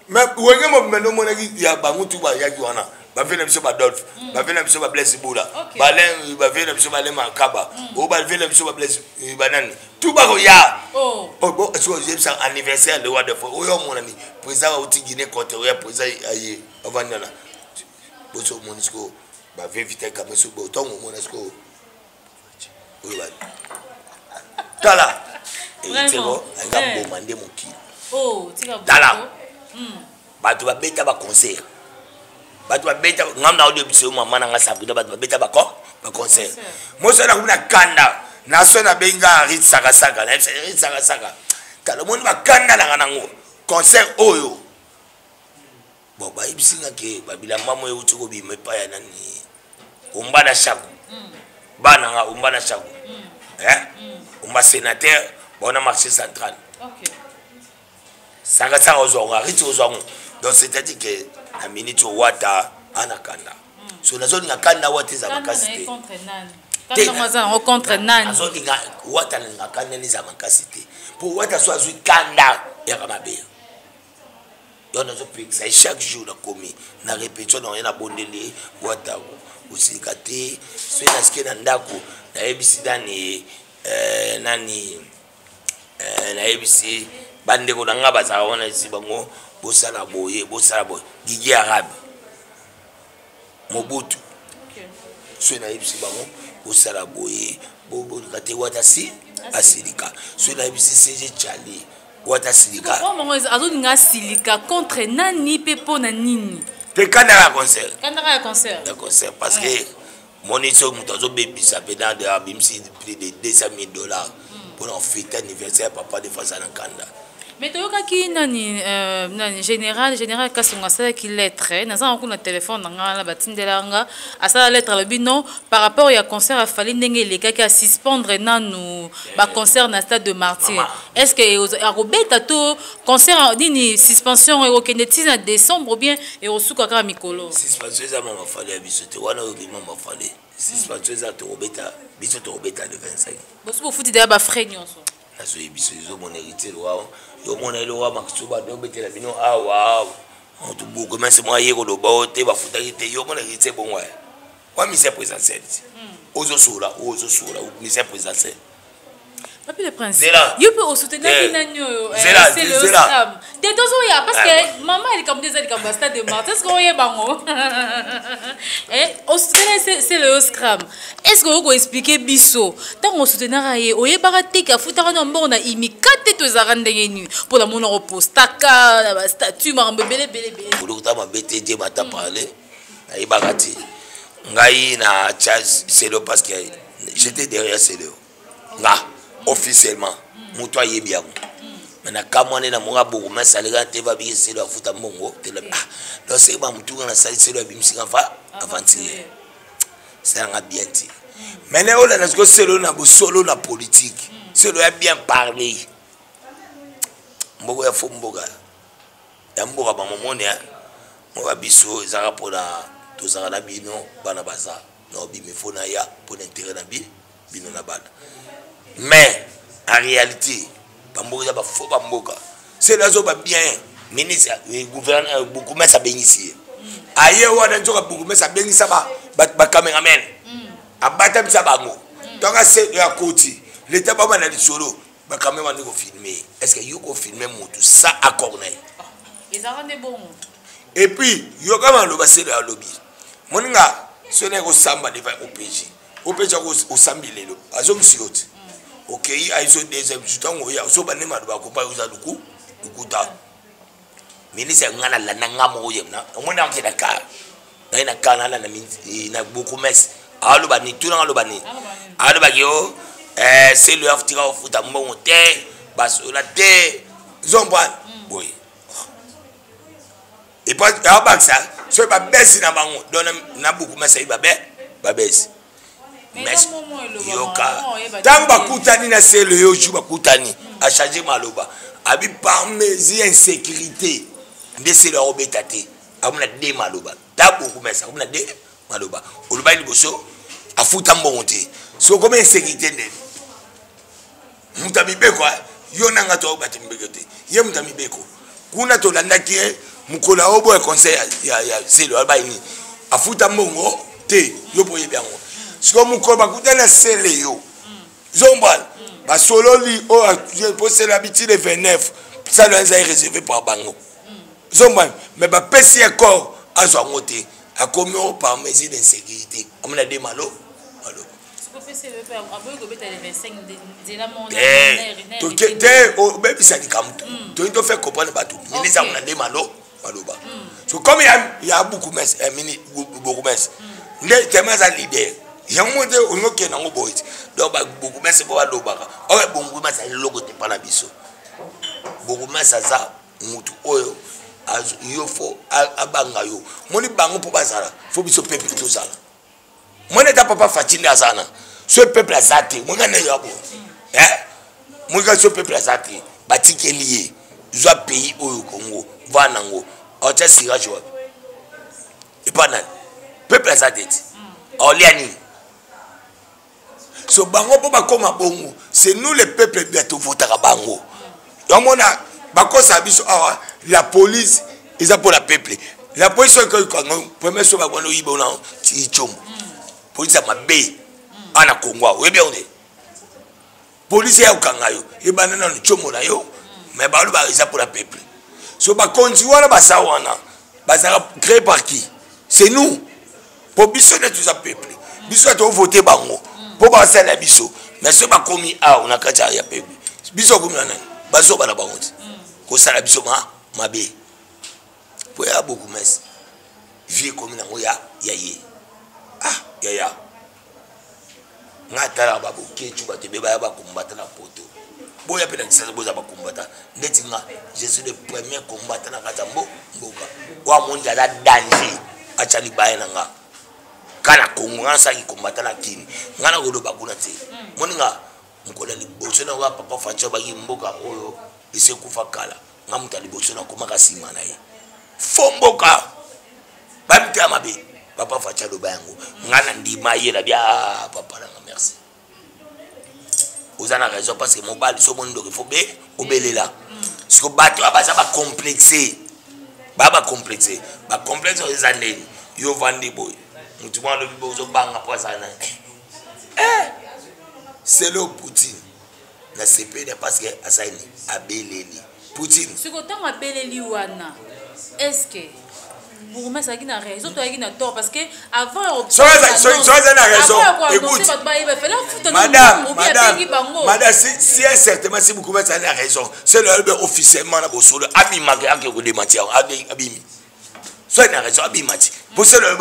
mais wenge mo meno monaki ya bangutu ba yaki wana ba vena biso ba Dolph ba vena biso ba Blaise Bula balen ba vena biso ba le Makaba o ba vena biso ba Blaise banani tout ba ko ya bon est-ce que j'ai un anniversaire le roi de Fabandana o yo monani président au Guinée côté o ya président aye Fabandana boso monisco ba vivre comme ça bo ton monisco oui ba tala et tiro aga bomande moki tika tala bato ba beta ba concert bato ba beta ngamna audio biso mama na ngasabina bato ba beta ba concert mo so na kuna kanda na so na benga rit saka tala moni ba kanda na nango concert oyo bon ba ibisinga ke babila mamo yo utiko bi mepa ya nani umbana shaku bana nga umbana shaku umba sénateur bona marché central OK saka ozonga riti ozonga donc c'est-à-dire que la minute wata anakanda so la zone ngakanda wata za makasite contre nani quand maza rencontre nani zone wata ngakanda ni za makasite pour wata so azui kanda ya kamabe yo nazo fixa chaque jour na komi na répétition na rien abondeli wata usika te so na ske na ndako na ebisi dani nani na ebisi bande ko nga bazaka wana isi bango bosala boye Gigi Arabe Mobutu so na ebisi bango bosala boye bobo kate wata si asilika so na ebisi CG Charlie wata silika azoninga silika contre nani pepo na nini pe kandaka concert ya concert parce que moniso muto azobebisa pena de abimsi plus de $200,000 pour en fêter anniversaire papa de Fasana Kanda. Mais tu as qui nani général Kasonga ça qui lettre na za na téléphone na la batindelanga à ça lettre le bino par rapport à concert a fallu ndenge les gars qui suspendre nanu ba concert na stade de Martyr. Est-ce que a robeta to concert nini suspension au Kennedy en décembre ou bien et au souka mikolo. Suspension ça m'a fallu bisote wana obima m'a fallu. Suspension ça to robeta bisote robeta le 25. Bosu bo futi de ba frais nyonso. Na so bisote mon héritier wa yo mona ile wa maksuba do betela bino awa on beaucoup mais c'est moi yeko do baote ba futakite yo mona héritier bon wa mise présentiel ozo sura ou mise présentiel Papi le prince yo peut au soutenir kinanyo c'est le scam de tozo ya parce que maman elle comme des comme stade de Martyr est-ce qu'on y bango au soutenir c'est le scam est-ce qu'on peut expliquer biso tant au soutenir aye oye barate ka futaka na mbona imikate to zarande yenu pour la mona repostaka ba statut maramba bele pour ta ma BTD mata parler ayi bagati ngai na Charles c'est le parce que j'étais derrière c'est le nga officiellement muto ayebi yango mana kamwane na monga boko masalika te ba bi c'est le futa mbongo te le donc c'est ba mutu na sali c'est le bimsika fa avancer c'est un bien dit mais là on a ce que c'est le na solo na politique c'est le bien parler mboko ya fo mboga ya mboga ba momone mo ba biso ezaka pona tozaka na bino bana baza no bimefona ya pour l'intérêt na bino na bana. Mais en réalité, c'est là où bien ministre gouverneur beaucoup mais ça bénissait. Ailleurs on a dit beaucoup mais ça bénissait ba caméraman. Abatam ça bango. Donc c'est à côté. L'état pas mal solo. Ba caméraman ko filmer. Est-ce que yo ko filmer moto ça à Corneille. Ils ont des bons. Et puis yo comment le passer le lobby. Moninga ce n'est au samba devant OPJ. OPJ au sambilelo. Azom siot. Ok, il y a des habitants où il y a des banema de Bakopa ou Zaduku, Dukuta. Ministre Ngana la Nangamo Yemna, on a un car. Il y a un canal na beaucoup mess. Alubani, tout dans Alubani. Alubagio, c'est le Aftira au foot à monte, basolate, Zomban. Oui. Et pas à ça, ce n'est pas baisse dans Bango, donne beaucoup mess à Babès. Mais yoka tant bakutani na selo yo ju bakutani a changer maloba abi par mes insécurité de selo obetate amuna de maloba tabu kumesa amuna de maloba oluba liboso afuta mbongote so comme insécurité ndeni mutami beko yo nanga to batimbekote ye mutami beko kuna to landaki mukola obo e conseil ya selo albaini afuta mbongo te yo boye biango si on m'a coupé la séléo, Zombal, bah solo li oh j'ai posé l'habitude de 29, ça doit être réservé par Bango. Zombal, mais bah pèse encore à son côté, à comment par mesure d'insécurité, on a des malo, malo. Oh baby ça dit comme tout, tu fais comprendre pas tout, mais les on a des malo, malo ba. So comme il y a beaucoup mess, beaucoup mess, les thèmes à l'idée. Yamonde onoke na ngoboit donc ba beaucoup mais c'est pas lobaka o bongo mais ça logo te pas na biso beaucoup mais ça mutu oyo yo fo abanga yo moni bango po bazala fo biso peuple to zala moni ta papa fatine azana ce peuple azate monga na yabo monga ce peuple azate batikelié zo pays oyo Congo vanango o tsa sira jo et pas nan peuple azate oliani. So bango po bakoma bongo c'est nous les peuples bientôt votera bango yomona bakosa biso awa la police Ils ont pour la peuple. La police est que première chose qu'on a eu bon an ti chom. Police a mabé ana Congo. Oui bien on est. Police est au Kangayo. Et banana no chomo na yo. Mais ba ba ils pour la peuple. So ba konzi wana ba sawana. Ba ça créé par qui? C'est nous. Pour bisonner tout ça peuple. Biso to voter bango. Pour ba ça la biso. Mais ce ba komi a on a kacha ya peuple. Biso komi na ba so ba na bango. Ko sala biso mabé. Pour y avoir beaucoup de messe. Vie comme na moya yaye. Ah, yaya. Ngata la babu kechu ba tebe ba combattre na poto. Boya pena kisa boza ba combattre. Ndeti nga je suis le premier combattant na katambo mboka. Wa monde la danger. Acha li baye na nga. Kana Kongo nsa ki combattre na kini. Ngana go do ba kuna te. Moninga mkola li boso na wa papa facha ba ki mboka oyo ise kufa kala. Ngamuta li boso na komaka sima na ye. Fomboka bamta mabe papa facha do bango ngana ndima yela bia papa na merci ozana raison parce que mon bal so mondo il faut be obelela parce que bato abaza ba complexé ba complexe les années yo vandi boy mutu mwana bibo zo banga poisana c'est le Poutine na CPD parce que asaini abeleli Poutine ce que tant abeleli wana est-ce que pour moi ça qui n'a raison toi qui n'a tort parce que avant ça n'a raison écoute madame si certainement si beaucoup ça n'a raison c'est le officiellement na bosolo abima ke ko démentir abimi ça n'a raison abimati pour c'est le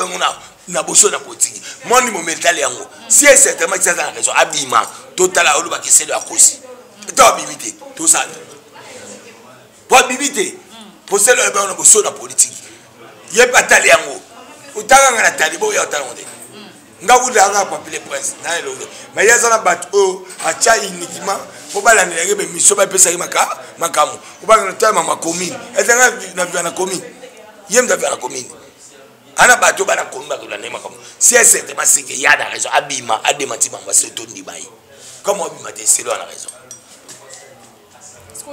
na bosolo na politique moi ni mo mental yango si certainement ça n'a raison abima total a oluba ke c'est de akosi to abimité tout ça pour abimité pour c'est le na bosolo na politique ye patali yango utanga ngana talibo ya utango de ngawuda nga papile prince na elo mais ya zana bat o acha uniquement po bala ne ngebe miso ba pesa makamu ubanga na tema ma commune ezanga na via na commune yem da via na commune ana bato bana komba ko la ne makamu si c'est ma c'est que ya da raison abima ademati mamba se to ndibai comment abima te c'est la raison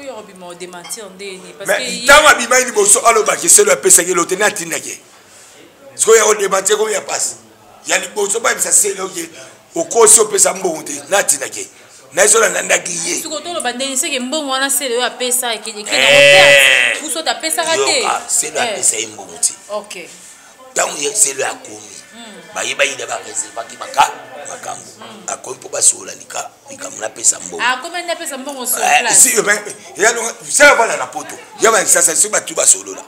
il y a un démentir parce mais tant abima ni boso aloba ke c'est le pesa ke lote na tinake ce qu'il y a un démentir comme il y a passe il y a les boso ba ça c'est le au koso pesa mbonde na tinake na iso na ndaki ye ce que to bandeni c'est que mbongo wana c'est le pesa et que na hotel ou so ta pesa raté c'est le pesa mbongo. OK tant c'est le akomi ba yeba ida ba réserve ki makambo akomi po ba sola lika muna pesa mbongo comment na pesa mbongo sur place si il y a ça va na poto ya ba ça c'est ba tu ba solo là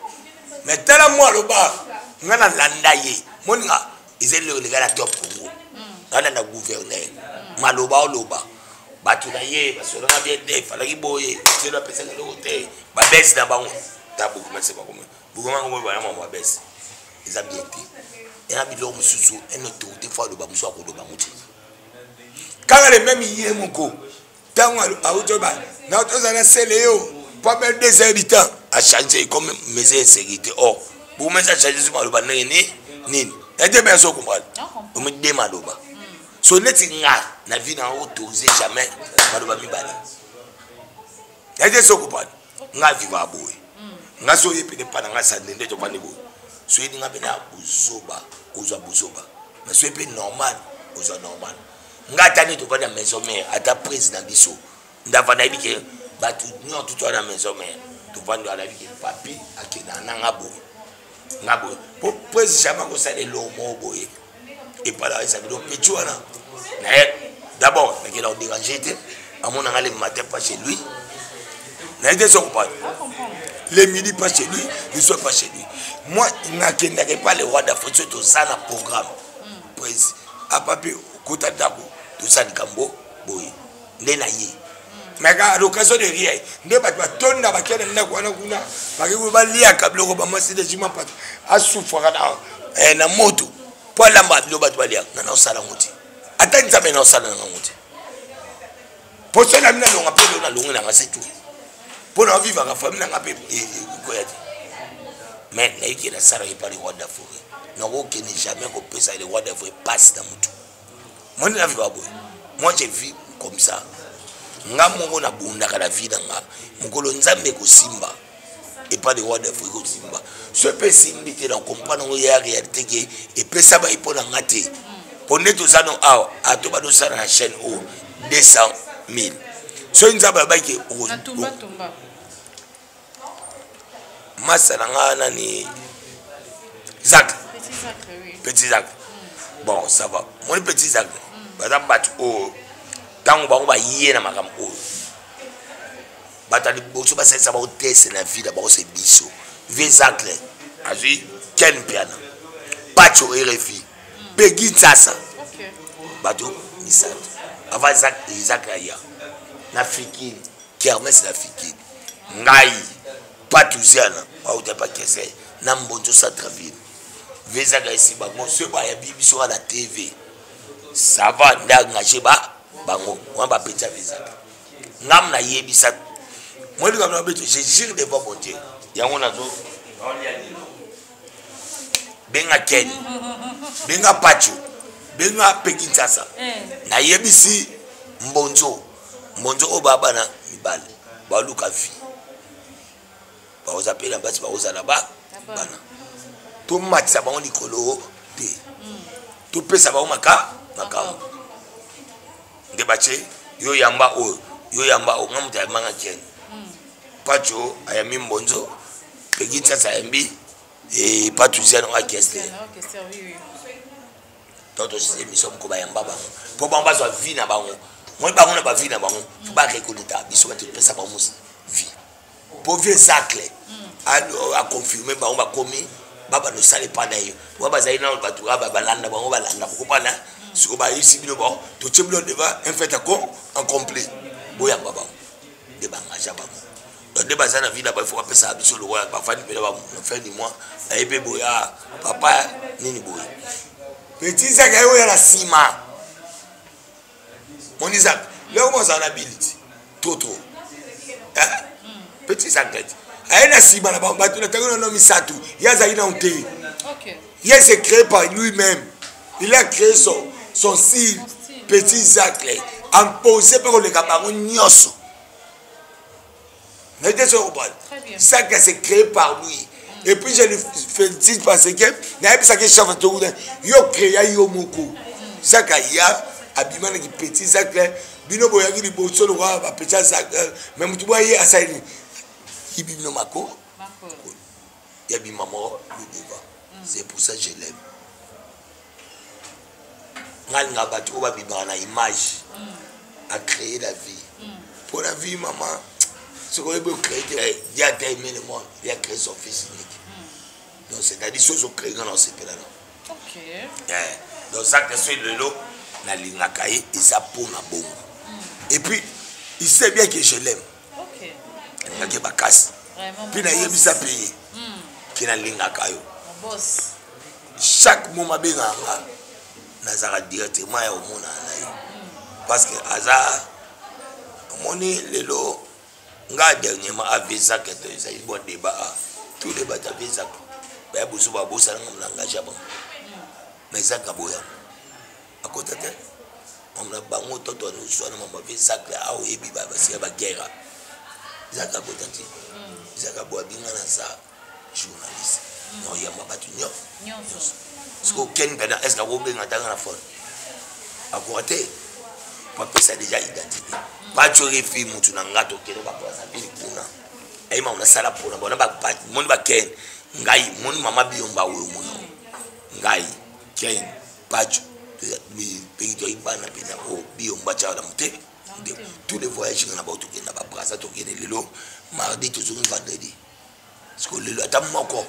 mais tala moi lo ba ngana landa ye moninga izeli le gala top Congo ngana na gouverneur maloba loba batu na ye ba solo na bien de fala ki boye c'est le pesa le côté ba baisse na bango tabu comment c'est pas comme bugoma ngo ba mama baisse ils ont bien été et a biloko mususu en autorité fois le ba musu akoloba muti quand les mêmes hier mon ko tango a autoba na autoza seleo pas même des habitants a changer comme mesure sécurité oh pour mettre ça changer sur maloba nini et de bien so comprendre on me demande maloba so neti nga na vie na autorisé jamais maloba mi bali et de so comprendre nga vivre boy nga so yepene pa nga sa ndende to pande boy so yini nga bena buzoba buzoba mais so yepene normal buzo normal nga tani to pande maison mère ata président biso ndavana ibike batu nyo tout na maison mère to pande ala bike papi akena na ngabo pour président ko sa de lomo boye et pas là ça veut dire pechuana d'abord mais qu'il a dérangé à mon aller le matin pas chez lui n'a été son pas les midi pas chez lui le soir pas chez lui moi il n'a pas le roi d'Afrique c'est tout ça le programme président à papier kota dako tout ça de Cambo boy ndenaye mais à l'occasion de rien ne pas tonda ba kena na kuna ba ke ba lia kablo ko ba maside jima pat asufara na moto pour la mba lo ba lia na osala ngoti ata nzambe na osala ngoti pour cela mina longa pe na longa na c'est tout pour na vivre avec famille na pe ko yati mais na yiki na sara yi pali roi d'Afrique na ko ke ne jamais ko pesa le roi d'Afrique passe na mutu moi na vivre boy moi j'ai vu comme ça nga mongo na bunda kala vida nga mukolo nzambe ko simba et pas de roi d'Afrique ko simba Ce petit invité dans comprendre où il y a réalité qui et peut ça va y pour l'engager. Pour nous tous ça non à tout bas ça la chaîne au 200 000. So une zaba ba qui au. Masalanga nani Zach. Petit Zach. Bon, ça va. Mon petit Zach. Madame bat au tant on va y na makam o. Batali boxo ba ça va au test na vie d'abord c'est biso. Zach là. Azi Ken piano. Pacho RFI. Peggy Tsasa. OK. Bato Misat. Avant Zach ya. Na fiki Kermesse na fiki. Ngai Patouziana. Ou t'es pas qu'est-ce na mbonzo Centreville. Vezaga ici bango ce ba ya bibi sur la TV. Ça va ndangaje ba bango on va péter Vezaga. Ngam na yebisa. Moi comme na beto je jure de bon Dieu. Yango na zo benga Ken. Benga Pacho. Benga Pekinsasa. Na yebisi mbonzo. Mbonzo o baba na mibale. Ba luka fi. Ba ozapela basi ba ozala ba bana. To matsa ba onikolo te. To pesa ba maka ndebache yo yamba o ngamuta manga Ken. Pacho ayami mbonzo Pekinsasa yambi et Patouziana a question. Toto c'est mission ko ba yamba ba. Po ba mbazo vie na bango. Moi ba ngona ba vie na bango. Faut ba reconnaître biso ba te pesa ba mus vie. Po vie Zacle. A confirmer ba on ba komi baba no sale pa na yo. Wa ba zaina ba tu ba balanda bango balanda ko pa na. Siko ba ici bino ba to cheblo deva en fait en complet. Boya baba. De ba ngaja ba. Donc des bazana vie là-bas il faut appeler ça biso le roi ba fani pe ba fin du mois et pe boya papa nini boya petit Zach yo ya la sima mon Isaac là on a ability toto petit Zach a la sima là-bas ba tu na tango no misatu ya zaina onte. OK. Il s'est créé par lui-même. Il a créé son style petit Zach imposé par le Cameroun nyoso. Ça qui s'est créé par lui. Et puis je le félicite parce que il y a ça qui chante tout le yo créé yo moko. Ça qui a abimana qui petit ça que bino boya qui boso le roi ba petit ça même tu vois hier ça il bino mako. Il y a bi maman le débat. C'est pour ça que je l'aime. Ngal batu ba bi bana image a créé la vie. Pour la vie maman ce qu'on veut créer, il a terminé le monde, il a créé son fils unique. Donc c'est-à-dire ce qu'ils ont créé dans ce pays-là. OK. Donc ça que c'est le lot, la ligne à cahier, et ça pour ma bombe. Et puis, il sait bien que je l'aime. OK. Il n'y a pas de casse. Puis il y a ça payé. Qui n'a ligne à cahier. Boss. Chaque moment, il y a directement au monde. Parce que hasard, mon le lot. Nga dernièrement avec ça que ça il bon débat tout débat avec ça ba boso ba bosa nga mlanga jabo mais ça ka boya akota te on a bango toto no so na mama avec ça que a o ebi ba si ba guerre ça ka bota ti ça ka boya binga na ça journaliste no ya mabatu nyo ce que ken bena est-ce que vous benga tanga na fond akota pas ça déjà identité pas tu refi mutu na ngato kero ba pasa bili kuna ai ma una sala pona bona ba mon ba ken ngai mon mama biomba we muno ngai ken pacho mi pegito ibana pena o biomba cha la mute tous les voyages na ba to kena ba brasa to kena lelo mardi to zo vendredi parce que lelo atamoko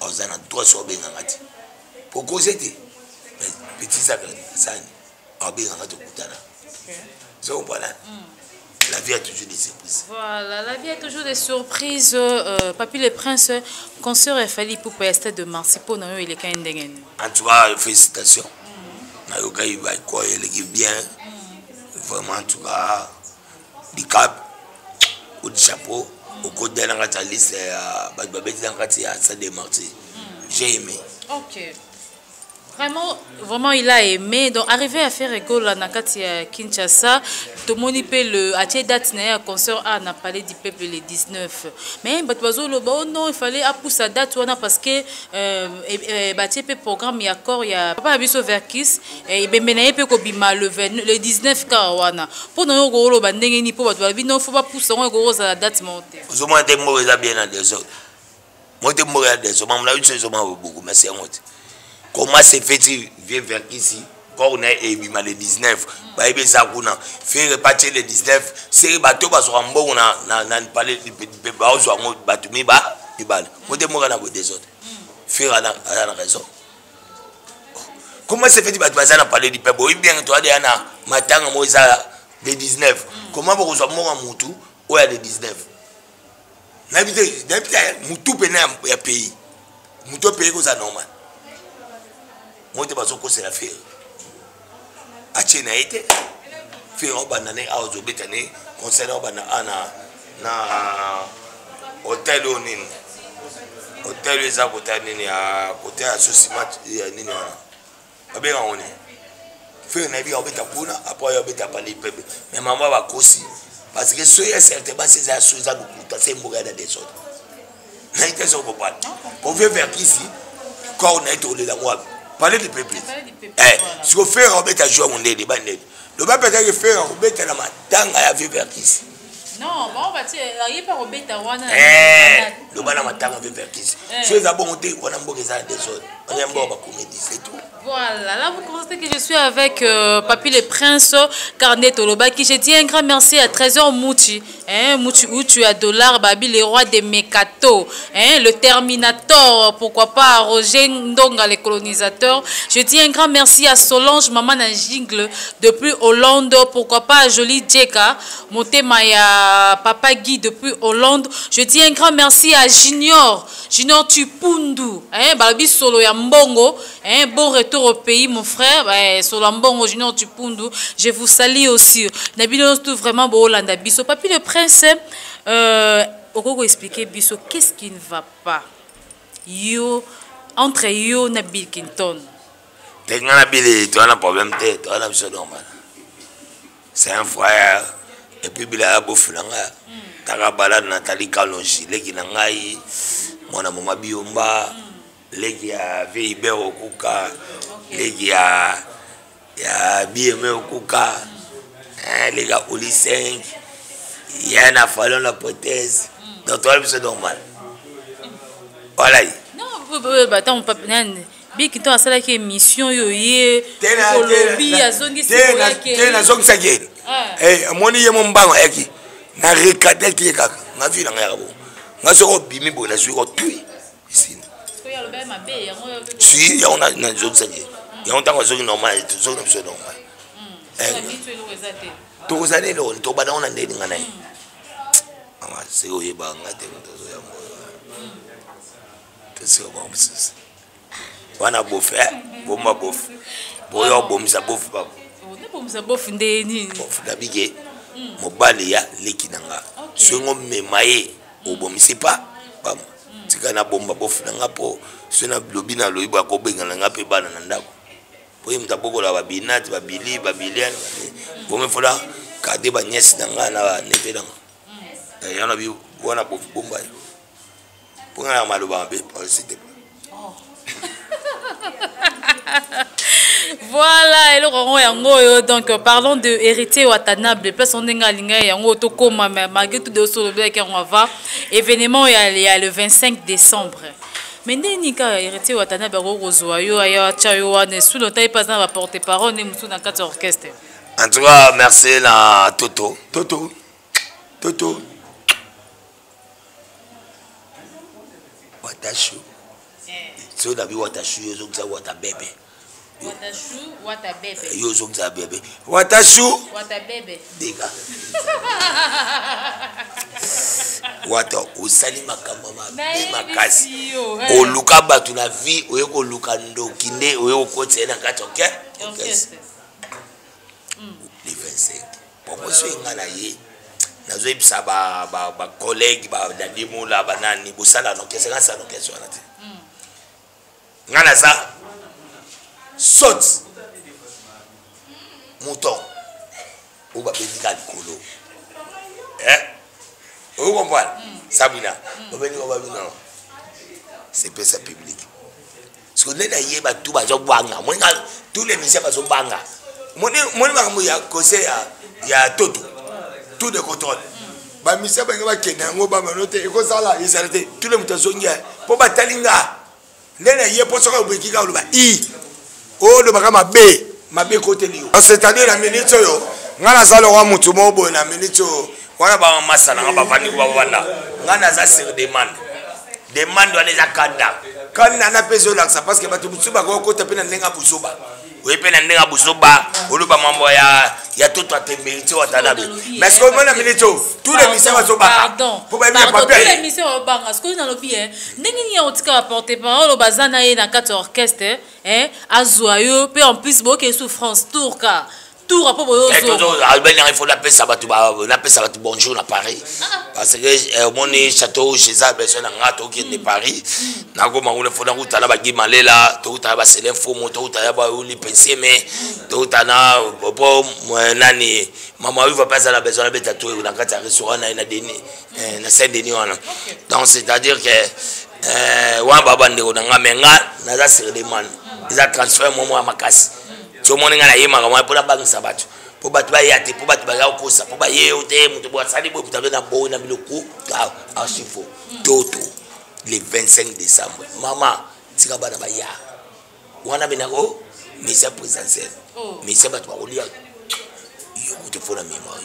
ozana toi so benga ngati poko c'était petit ça sani abenga ngato kutana. So, voilà. La vie a toujours des surprises. Voilà, la vie a toujours des surprises. Papy le Prince, concert est fallu pour Peste de Marcipo, non, il est quand même. En tout cas, félicitations. Il va quoi, il est bien. Vraiment, en tout cas, du cap, ou du chapeau, au côté de la liste, ça démarre. J'ai aimé. Ok. Vraiment, il a aimé. Donc, arrivé à faire école à Nakati à Kinshasa, tout le monde peut le acheter date à concert à n'a parlé du peuple le 19. Mais non, il fallait pousser la date parce que le programme il y a encore il y a pas abisso verkis et ben peut kobima le 19 kawana. Pour nous gros bandenge ni pour batwa non faut pas pousser on gros la date montée. Vous moi des mots bien des autres. Moi des mots des autres, on a une chose beaucoup mais c'est honte. Comment c'est fait vieux vers ici quand on est le 19 bah il ça kuna faire repartir le 19 c'est bateau parce qu'on bon on a parlé du bah on soit bateau mi ba ibal moi des mots avec des autres faire à la raison comment c'est fait bateau ça n'a parlé du peuple oui bien toi de ana matanga moi ça le 19 comment vous soit moi mutu ou ya le 19 n'habite mutu pena ya pays mutu pays que ça normal. Moi, je pense que c'est la faire. À Tchène, été faire un banane à Ozobetane, concernant un banane na hôtel au Nîmes. Hôtel les abotanés à côté à Sosimat et Nîmes. Bien, on est. Faire un avis à Betapuna, après à Betapani peuple. Mais maman va aussi. Parce que ce est certainement ces assos à nous, c'est mourir dans des autres. N'a été son copain. Pour faire ici, quand on a été au delà de moi. Parler du peuple. Si on fait un bête à jouer, on est des bandits. Le bas peut-être faire un bête à la matanga à vivre ici. Non, bon, il n'y a pas un bête à one. Le bas à la matanga à vivre ici. Si vous avez monté, on a un bon des autres. On a un bon comédie, c'est tout. Voilà, là vous constatez que je suis avec Papy le Prince Carnet Toloba qui je dis un grand merci à Trésor Mouti, Mouti Outu à Dollar Babi le roi des Mekato, le Terminator, pourquoi pas Roger Ndonga les colonisateurs. Je dis un grand merci à Solange Maman Jingle depuis Hollande, pourquoi pas à Jolie Djeka, Montemaya Papa Guy depuis Hollande. Je dis un grand merci à Junior Tupundu, Babi Solo ya Mbongo, bon retour au pays, mon frère. Solambon, Junior Tupundu, je vous salue aussi. Nabilo, tout vraiment beau, Hollande, Bisso. Papy le Prince, Ogogo expliquer Bisso, qu'est-ce qui ne va pas entre yo et Bill Clinton? Tu as un problème, tu as un absolu normal. C'est un frère, et puis il a un beau fulanga. Tu as un balade Nathalie Kalonji, qui n'a pas mon amour Biomba. Legi ya Veiber Okuka, legi ya BME Okuka, les gars Oli 5, il y a un affalon la prothèse, donc toi c'est normal. Voilà. Non, attends, papa, bien que tu as ça qui émission yoye, Colombie, Azongi, c'est quoi qui est? Na zong sagel. Moni ye mon bango eki. Na recadrer qui est na vie na ngabo. Na so bimi bo na so tui. Ici. Si, il y a un zone sérieux. Il y a un zone normal, une zone normale. Tout ça, c'est le tout bas dans la nez. C'est au Yéba, c'est bon. On a beau faire, bon ma bof. Bon, ça bof pas. Ça bof ndeni. Bof d'habiller. Mon balia, l'équinanga. Ce qu'on me maille, au bon, c'est pas. Tikana bomba bofuna ngapo sena lobina loyiba ko benga nga pe bana na ndako po yimta boko la babinati babilian bombe fola kade ba nyesi nga na nepela yana bi wana bomba po nga maloba be politique. Voilà, et le donc parlons de héritier Watanabe. Place on est aligné yango to koma malgré tout de solo black on va événement il y a le 25 décembre. Mais nika héritier Watanabe rozoyo aya chayo wane sous le taille pas dans la porte-parole ni musu na quatre orchestre. En tout cas, merci la Toto. Watashu. So da bi watashu yo zongza watabebe. Watashu, watabebe. Yo zongza bebe. Watashu. Watabebe. Dega. Wata usali makamba makasi. Oluka batu na vie oyeko luka ndokinde oyeko kote na katoke. Le 25. Promotion ngana ye. Nazo ibisa ba collègue ba dadimo la banani bosala no kese ngasa no kese wana te. Ngana sa saute mouton ou ba bedika likolo vous comprenez Sabrina c'est pas ça public parce que les yeba tout bazo banga moi tous les missions bazo banga moi makambo ya conseil ya toto tout de contrôle ba mission ba ngaba kenango ba manote eko sala isalite tous les mutazongia po batalinga lena ye po soka obekika oluba o le bakama mabe côté liyo c'est-à-dire la minute yo ngana sala wa mutu mobo na minute wana ba masala ngaba vandi ba banda ngana za sur demande wana za kanda na peso laksa parce que batu busuba ko kota pena ndenga busuba oui pena ndenga busuba oluba mambo ya tout à mérité watanabe mais ce que mona minito tous les missions va soba pour ba bien papier tous les missions au banga ce que dans le bien ndengi ni otika porter parole bazana ye na 4 orchestre azoyo pe en plus boke souffrance tourka tout rapport bozo il faut la paix ça va tout bonjour à Paris parce que mon château chez ça besoin d'un gâteau qui est de Paris na ko mangule faut na ruta la ba gimalela to uta ba selen fo moto uta ya ba uli pensier mais to uta na bo nani mama lui va pas à la besoin de betato na kata restaurant na deni na Saint-Denis wana donc c'est-à-dire que wa baba ndeko na ngamenga na za sere demande ils a transfert momo à makasi so moninga na yema kama pour la banque sabato pour battu ba yate pour battu ba ya kosa pour ba ye ote mutu bo sali bo puta na bo na biloko archifo toto le 25 décembre maman tika bana ba ya wana benako mise présidentielle mise battu ba olia yo te faut la mémoire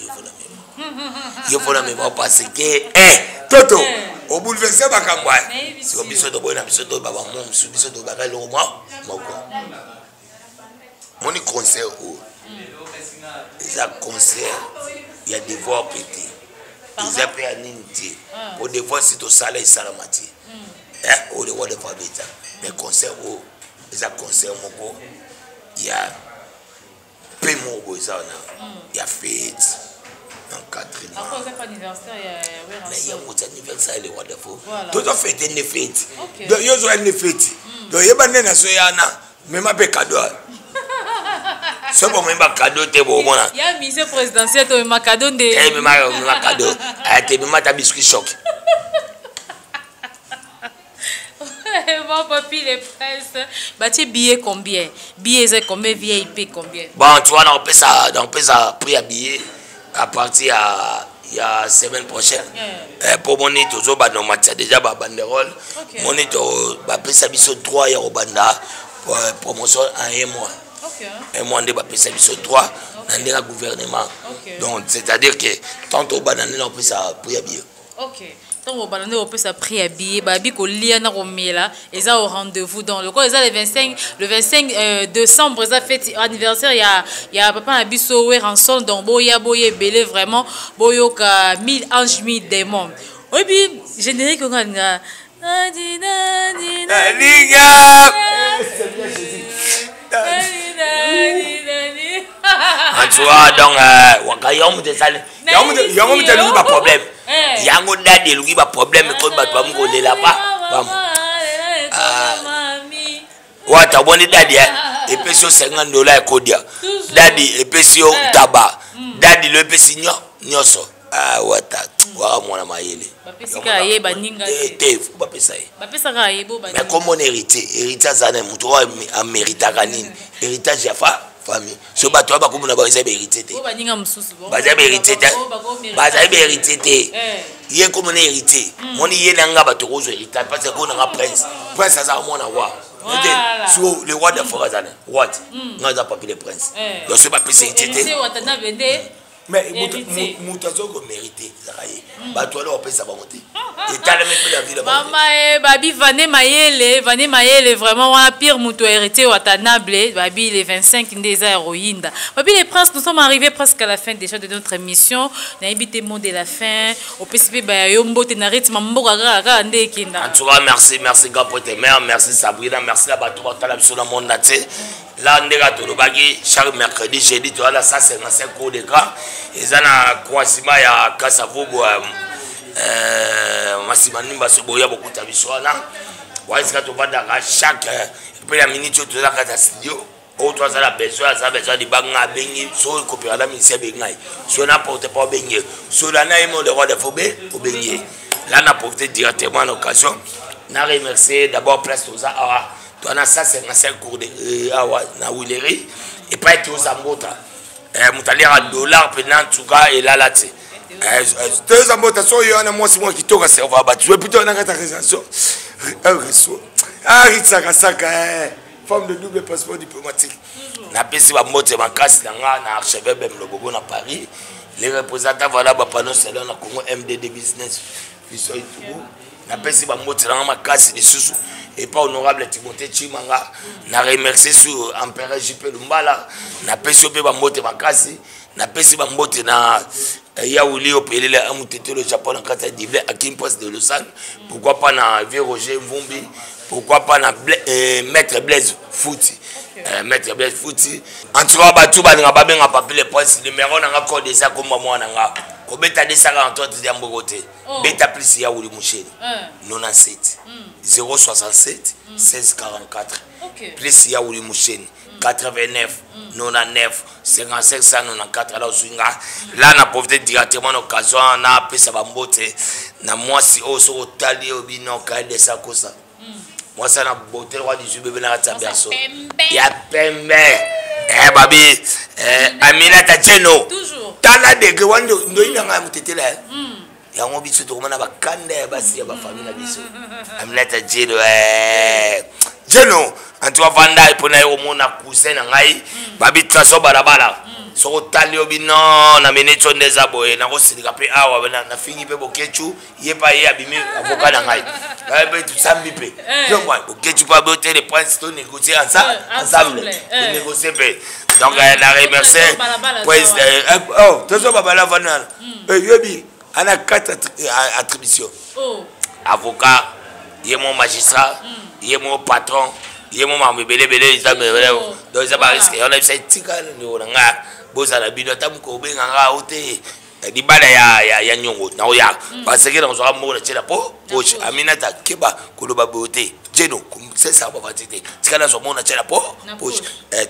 yo faut la mémoire parce que toto au bouleverser bakambwa si biso to boina biso to baba mom biso to ba le moko mon concert où ils ont concert il y a des voix pété ils ont pris un unité pour des voix si tu salé et salamati ou les voix de Fabita mais concert où ils ont concert moko il y a paiement il y a fête encadrement mais il y a un anniversaire les voix de fou tout a fait une fête donc ils ont une fête donc il y a pas de soyana même pas cadeau c'est bon même pas cadeau te bon mona il y a mise présidentielle to ma cadeau de ma cadeau te me mata biscuit choc bon papi les princes bâti billet combien billets c'est combien VIP combien bon tu vois on peut ça prix à billet à partir il y a semaine prochaine pour moniter toujours ba no match déjà ba banderole moniter ba pesa biso 3 € banda promotion en un mois. Un mois de bapesa biso 3 dans le gouvernement. Donc c'est-à-dire que tant au banane on peut ça prix à billet. OK. Tant au banane on peut ça prix à billet, babi ko lia na romela, ils ont rendez-vous dans le quoi ils ont le 25 décembre ils ont fait anniversaire il y a papa abiso wer ensemble donc boya belé vraiment boyoka 1000 anges 1000 démons. Oui puis générique on a en toi donc wakayom de sale yom te lui pas problème yango dadi lui pas problème ko ba to am ko lela pa bam wata boni dadi et pesio $50 ko dia dadi et pesio taba dadi le pesinyo nyoso wata wa mona mayele bapesika ye baninga te bapesa ye bapesaka ye bo mais comme on héritage zane muto a mérite kanini héritage ya famille so bato ba komuna ba ezaba hérité te baninga mususu bo baza hérité te baza hérité te ye comme on hérité moni ye nanga bato ko zo héritage parce que on a prince ça mona wa so le roi de Forazane what ngaza papi le prince donc so ba pesa hérité mais mutazo ko mérité zakaye bato alors pesa ba monter et tellement la vie là mama babi Vané Mayele vraiment un pire muto hérité Watanabe babi les 25 des héroïnes babi les princes nous sommes arrivés presque à la fin déjà de notre émission na habité monde de la fin au PCP ba yombo te na rythme mboka kaka nde kinda en tout cas merci grand pote mère merci Sabrina merci la bato batala biso na monde naté là ndeka tolobaki chaque mercredi jeudi tu as la 155 cours de cas ezana croisement ya Kasavubu masimani baso boya bokuta biso wana waisika to banda chaque pe la minute to la kata studio Autre ça la besoin de banga bengi so coopérer la ministère bengai. So n'importe pas bengi. So là na le roi de Fobé au bengi. Là n'a profité directement à l'occasion. Na remercier d'abord place aux awa. Toi na ça 55 cours de awa na Willery et pas être aux ambota. Mutali à dollar pendant tout cas et là tu. Deux ambota so yo na moi c'est moi qui toka servoir ba. Tu veux plutôt na réalisation. Ah Ritsaka forme de double passeport diplomatique. Na pesi ba mote makasi na archevêque même le Bobo na Paris. Les représentants voilà ba panneau salon na Congo MDD business. Fiso itubu. Na pesi ba mote na makasi de susu et pas honorable Timothée Chimanga. Na remercier sur empereur JP Lumbala. Na pesi pe ba mote makasi. Na pesi ba mote na Yaouli au Pelele Amutete le Japon en Kata d'Ible à Kimpost de Lausanne. Pourquoi pas na Vieux Roger Mvumbi. Pourquoi pas na Maître Blaise Fouti. Maître Blaise Fouti. En tout cas, Batouba n'a pas bien à papier les points. Le numéro n'a pas codé ça comme moi. Quand bêta des 43 de Yambogote. Bêta plus Yaouli Moucheni. 97 067 16 44. Plus Yaouli Moucheni. 89 99 55 194 alors swinga là na profité directement l'occasion na pesa bambote na moi si au so tali obino ka de ça kosa moi ça na beauté roi du bébé na ta berso ya pembe babi Aminata Jeno toujours tala de que wando ndoina nga mutete la ya ngo biso to komana bakanda basi ya ba famille na biso Aminata Jeno Jeno antoa vanda ipona yo mona cousin na ngai babi traso barabara so tali obino na menecho ndeza boye na ko silika pe awa na fingi pe bokechu ye pa ye abimi avocat na ngai ba tu sambi pe je vois bokechu pa boter les points to négocier ensemble négocier pe donc la remercier pues oh traso babala vana yebi ana 4 attributions avocat ye mon magistrat ye mon patron ye mo ma bele za bele do za ba risque on a fait tika ni nga boza la bino tam ko be nga ote di bala ya nyongo na oya parce que dans so mo na tshela po poche Aminata keba koloba bote Jeno c'est ça ba fatite tika na so mo na tshela po poche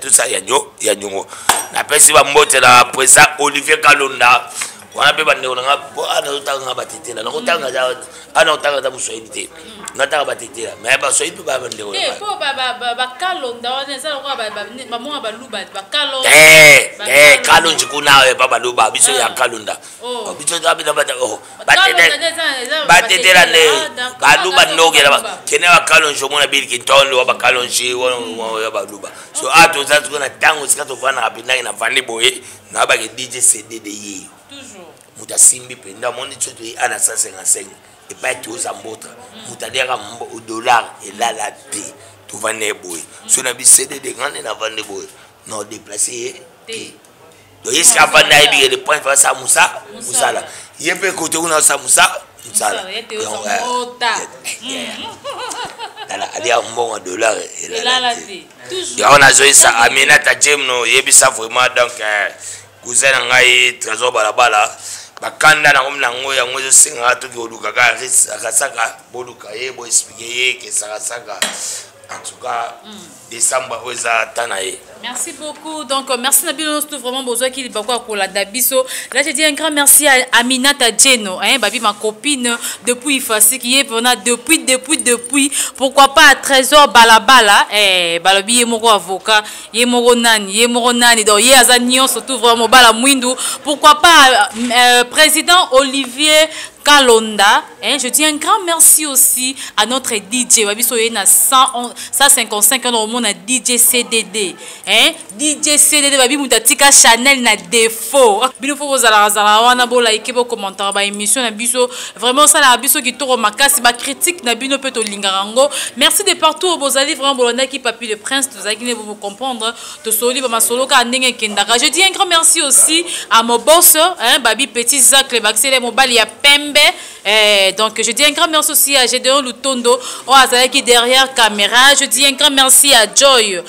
tout ça ya nyongo na pesi ba mbote la président Olivier Kalonda wana pe bande nga bo ana utanga batitela na utanga za ana utanga za muswahili nataka batitela mais ba swahili pe ba bande ona po ba Kalonda wana za ko ba mo ba luba ba Kalonda Kalonji kuna ba luba biso ya Kalonda biso da bi na ba batitela ne ba luba nogera ba kene ba Kalonji mo na bil kintondo wa ba Kalonji wa ba luba so ato za tukona tango sikato vana kapinda na vande boye na ba ke DJ CDD yi muta simbi penda moni tsoto ana 155 et pas tout ça mbotra muta dera au dollar et là la D tout va ne boy so na bi CD de grande na vendre boy non déplacer donc est-ce qu'à vendre il les points face à Moussa là il peut côté on a ça Moussa là là ali a bon dollar et là la D toujours on a joué ça Aminata Jeno yebisa vraiment donc cousin ngai trésor balabala bakanda na ngomna ngoya ngozo singa to kioluka ka akasaka boluka ye bo expliquer ye que ça saka en tout cas décembre oza tanaye. Merci beaucoup. Donc merci Nabilo tout vraiment besoin qu'il va quoi pour la dabiso. Là je dis un grand merci à Aminata Jeno hein babi ma copine depuis Fassi qui est pendant depuis pourquoi pas à Trésor balabala balobi ye moko avocat ye moko nani donc ye azanio surtout vraiment bala mwindu pourquoi pas président Olivier Kalonda, hein, je dis un grand merci aussi à notre DJ. Babiso na 155 ans au monde à DJ CDD. Hein? DJ CDD babi mutatika Chanel na défaut. Bino fo zala wana bo like bo commentaire ba émission na biso. Vraiment ça na biso qui toro makasi ba critique na bino peto lingarango. Merci de partout bozali vraiment bolanda qui papi le prince vous allez vous comprendre to soli ba masolo ka ndenge kendaka. Je dis un grand merci aussi à mon boss hein babi petit Zach le baxele mobile ya Pembe. Donc je dis un grand merci aussi à Gédéon Lutondo qui derrière caméra. Je dis un grand merci à Joy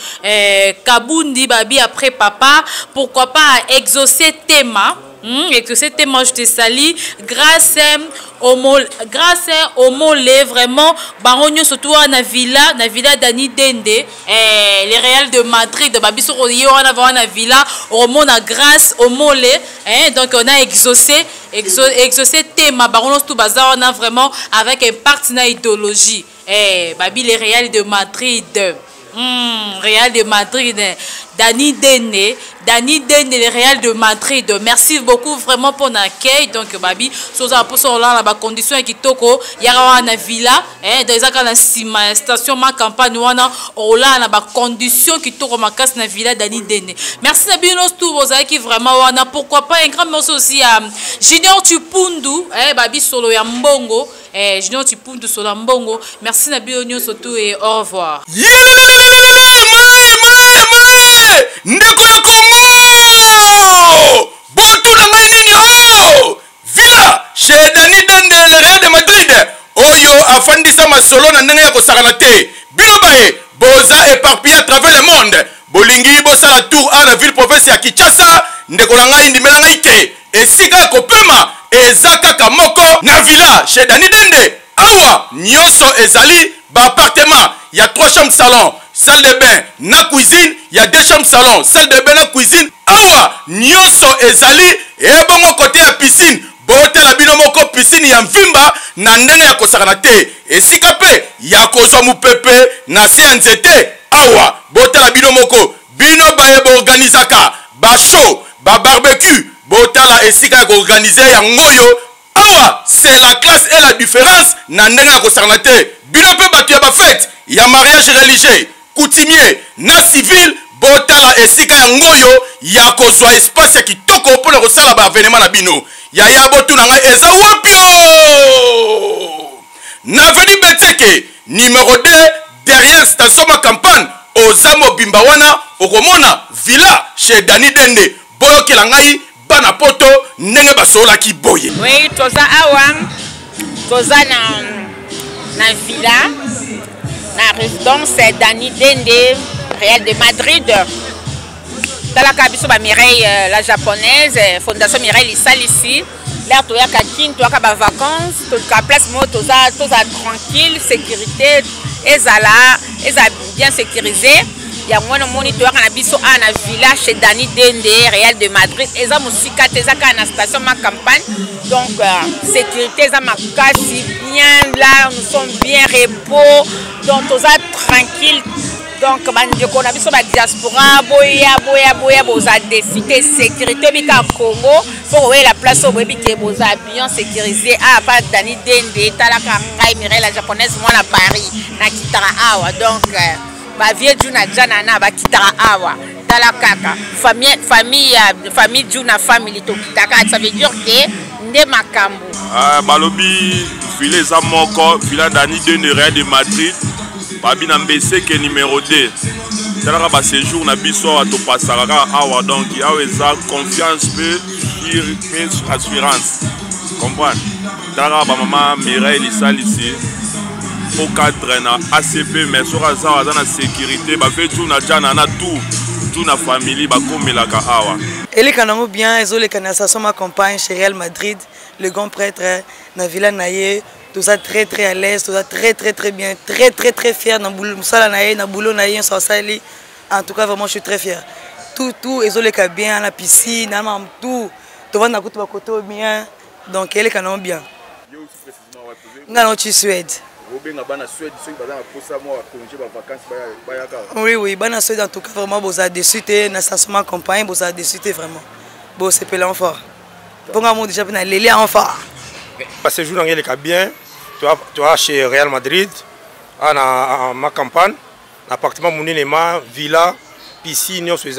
Kabundi Babi après papa. Pourquoi pas à Exaucer Tema exaucé te moi je te sali grâce au mollet vraiment baronio surtout na villa Dani Dende les Real de Madrid babiso yo na villa au na grâce au mollet donc on a exaucé thème baronio tout bazar on a vraiment avec un partenaire idéologie babi les Real de Madrid Real de Madrid Dani Dende le Real de Madrid. Merci beaucoup vraiment pour l'accueil. Donc babi soza pour son là la condition qui toko yara na villa dans les na sima station ma campagne wana ola na ba condition qui toko makas na villa Dani Dende. Merci na bino tout bozaki qui vraiment wana pourquoi pas un grand merci aussi à Junior Tupundu babi solo ya mbongo Junior Tupundu solo ya mbongo. Merci na bino surtout et au revoir. Ndeko ya Kongo botu na ngai nini villa chez Dani Dende le Real de Madrid oyo afandisa masolo na ndenge ya kosakana te bino baye boza éparpillé à travers le monde bolingi bosala tour à la ville province ya Kinshasa ndeko na ngai ndimela ngai te esika ya kopema eza kaka moko na villa chez Dani Dende awa nyonso ezali ba appartement il y a 3 chambres salon salle de bain na cuisine il y a 2 chambres salon salle de bain na cuisine awa nyonso ezali ebongo côté ya piscine botela bino moko piscine ya mvimba na ndenge ya kosakana te esika pe ya kozwa mupepe na se ya nzete awa botela bino moko bino baye boorganizaka ba show ba barbecue botala esika ya koorganize yango yo awa c'est la classe et la différence na ndenge ya kosakana te bino pe bato ya bafete ya mariage religieux coutumier na civil botala esika ya ngoyo ya kozwa espace ya kitoko mpona kosala bavenema na bino yaya botu na ngai eza wapio na veni Beteke numéro 2 derrière station ma campagne oza mobimba wana okomona villa chez Dani Dende boyokela ngai bana poto ndenge basolaki boye. Oui, toza awa toza na villa na résidence Dani Dende Real de Madrid. Talaka biso ba Mireille la japonaise fondation Mireille isali ici là toyaka kin toyaka ba vacances toka place mo toza tranquille sécurité ezala bien sécurisé ya mwana moni toyaka na biso na villa chez Dani Dende Real de Madrid eza musika tezaka na station ma campagne donc sécurité eza makasi bien là nous sommes bien repos donc toza tranquille. Donc, bandeko na biso ba diaspora boya boza décité sécurité bika Congo pour la place au bébé qui boza bien sécurisé pas Dani Dende talaka ngai Mireille la japonaise moi na Paris na kitara awa donc ba vie juna jana na ba kitara awa talaka famille juna family to kitaka ça veut dire que nde makambo balobi filet za moko villa Dani Dende Real de Madrid babi na mbese ke numéro 2 talaka ba séjour na biso ato pasaka awa donc awa eza confiance peu assurance comprendre talaka ba mama Mireille isali ici au cadre na ACP mais soka za na sécurité ba fait tout na jana na tout na famille ba komelaka awa eleka nango bien ezoleka na station ma campagne chez Real Madrid le grand prêtre na villa naye tout ça très à l'aise, tout ça très bien, très fier dans boulot sala naye na boulot naye so sali. En tout cas vraiment je suis très fier. Tout ezoleka bien la piscine, na tout va na kutu ba côté bien. Donc eleka non bien. Yo aussi précisément ouais poser. Ngana tu Suède. Obenga bana Suède, ceux qui bazana posa moi congé ba vacances ba yaka. Oui, bana Suède en tout cas vraiment boza dessus na station campagne boza dessus vraiment. Bon c'est pelant fort. Ponga mo déjà na lélé en fort. Parce que jour dans eleka bien. Tu vois chez Real Madrid, à ma campagne, appartement Mounenema, villa, piscine, nous sommes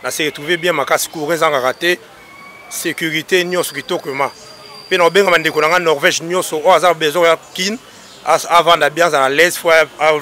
na se retrouver bien ma casse courir sans rater, sécurité, nous sommes kitokuma. Puis nous benga mande konanga Norvège, nous sommes au hasard besoin kin, avant d'ambiance à l'aise, fois à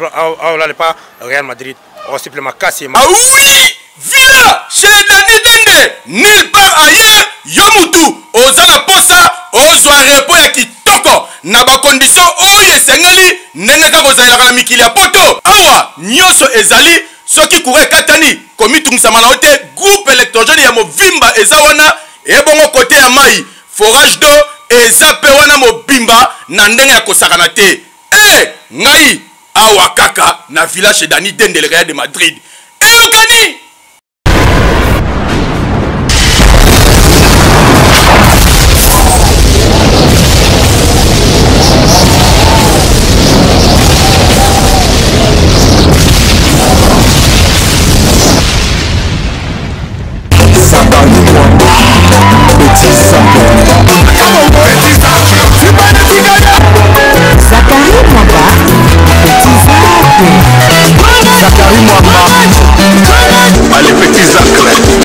pas Real Madrid. On s'appelle ma casse et ma. Ah oui, villa chez Dani Dende, nulle part ailleurs, yomutu, ozala posa, ozwa repos ya kitoko. Na ba condition oyo esengeli ndenge kaka ozalaka na mikili ya poto awa nyonso ezali soki kure katani komitungisama na ote groupe électrogène ya movimba eza wana ebongo kote ya mai forage d'eau eza pe wana mobimba na ndenge ya kosakana te. Ngai awa kaka na village Dani Dendele Real de Madrid. Eyokani Allez, petit Zach.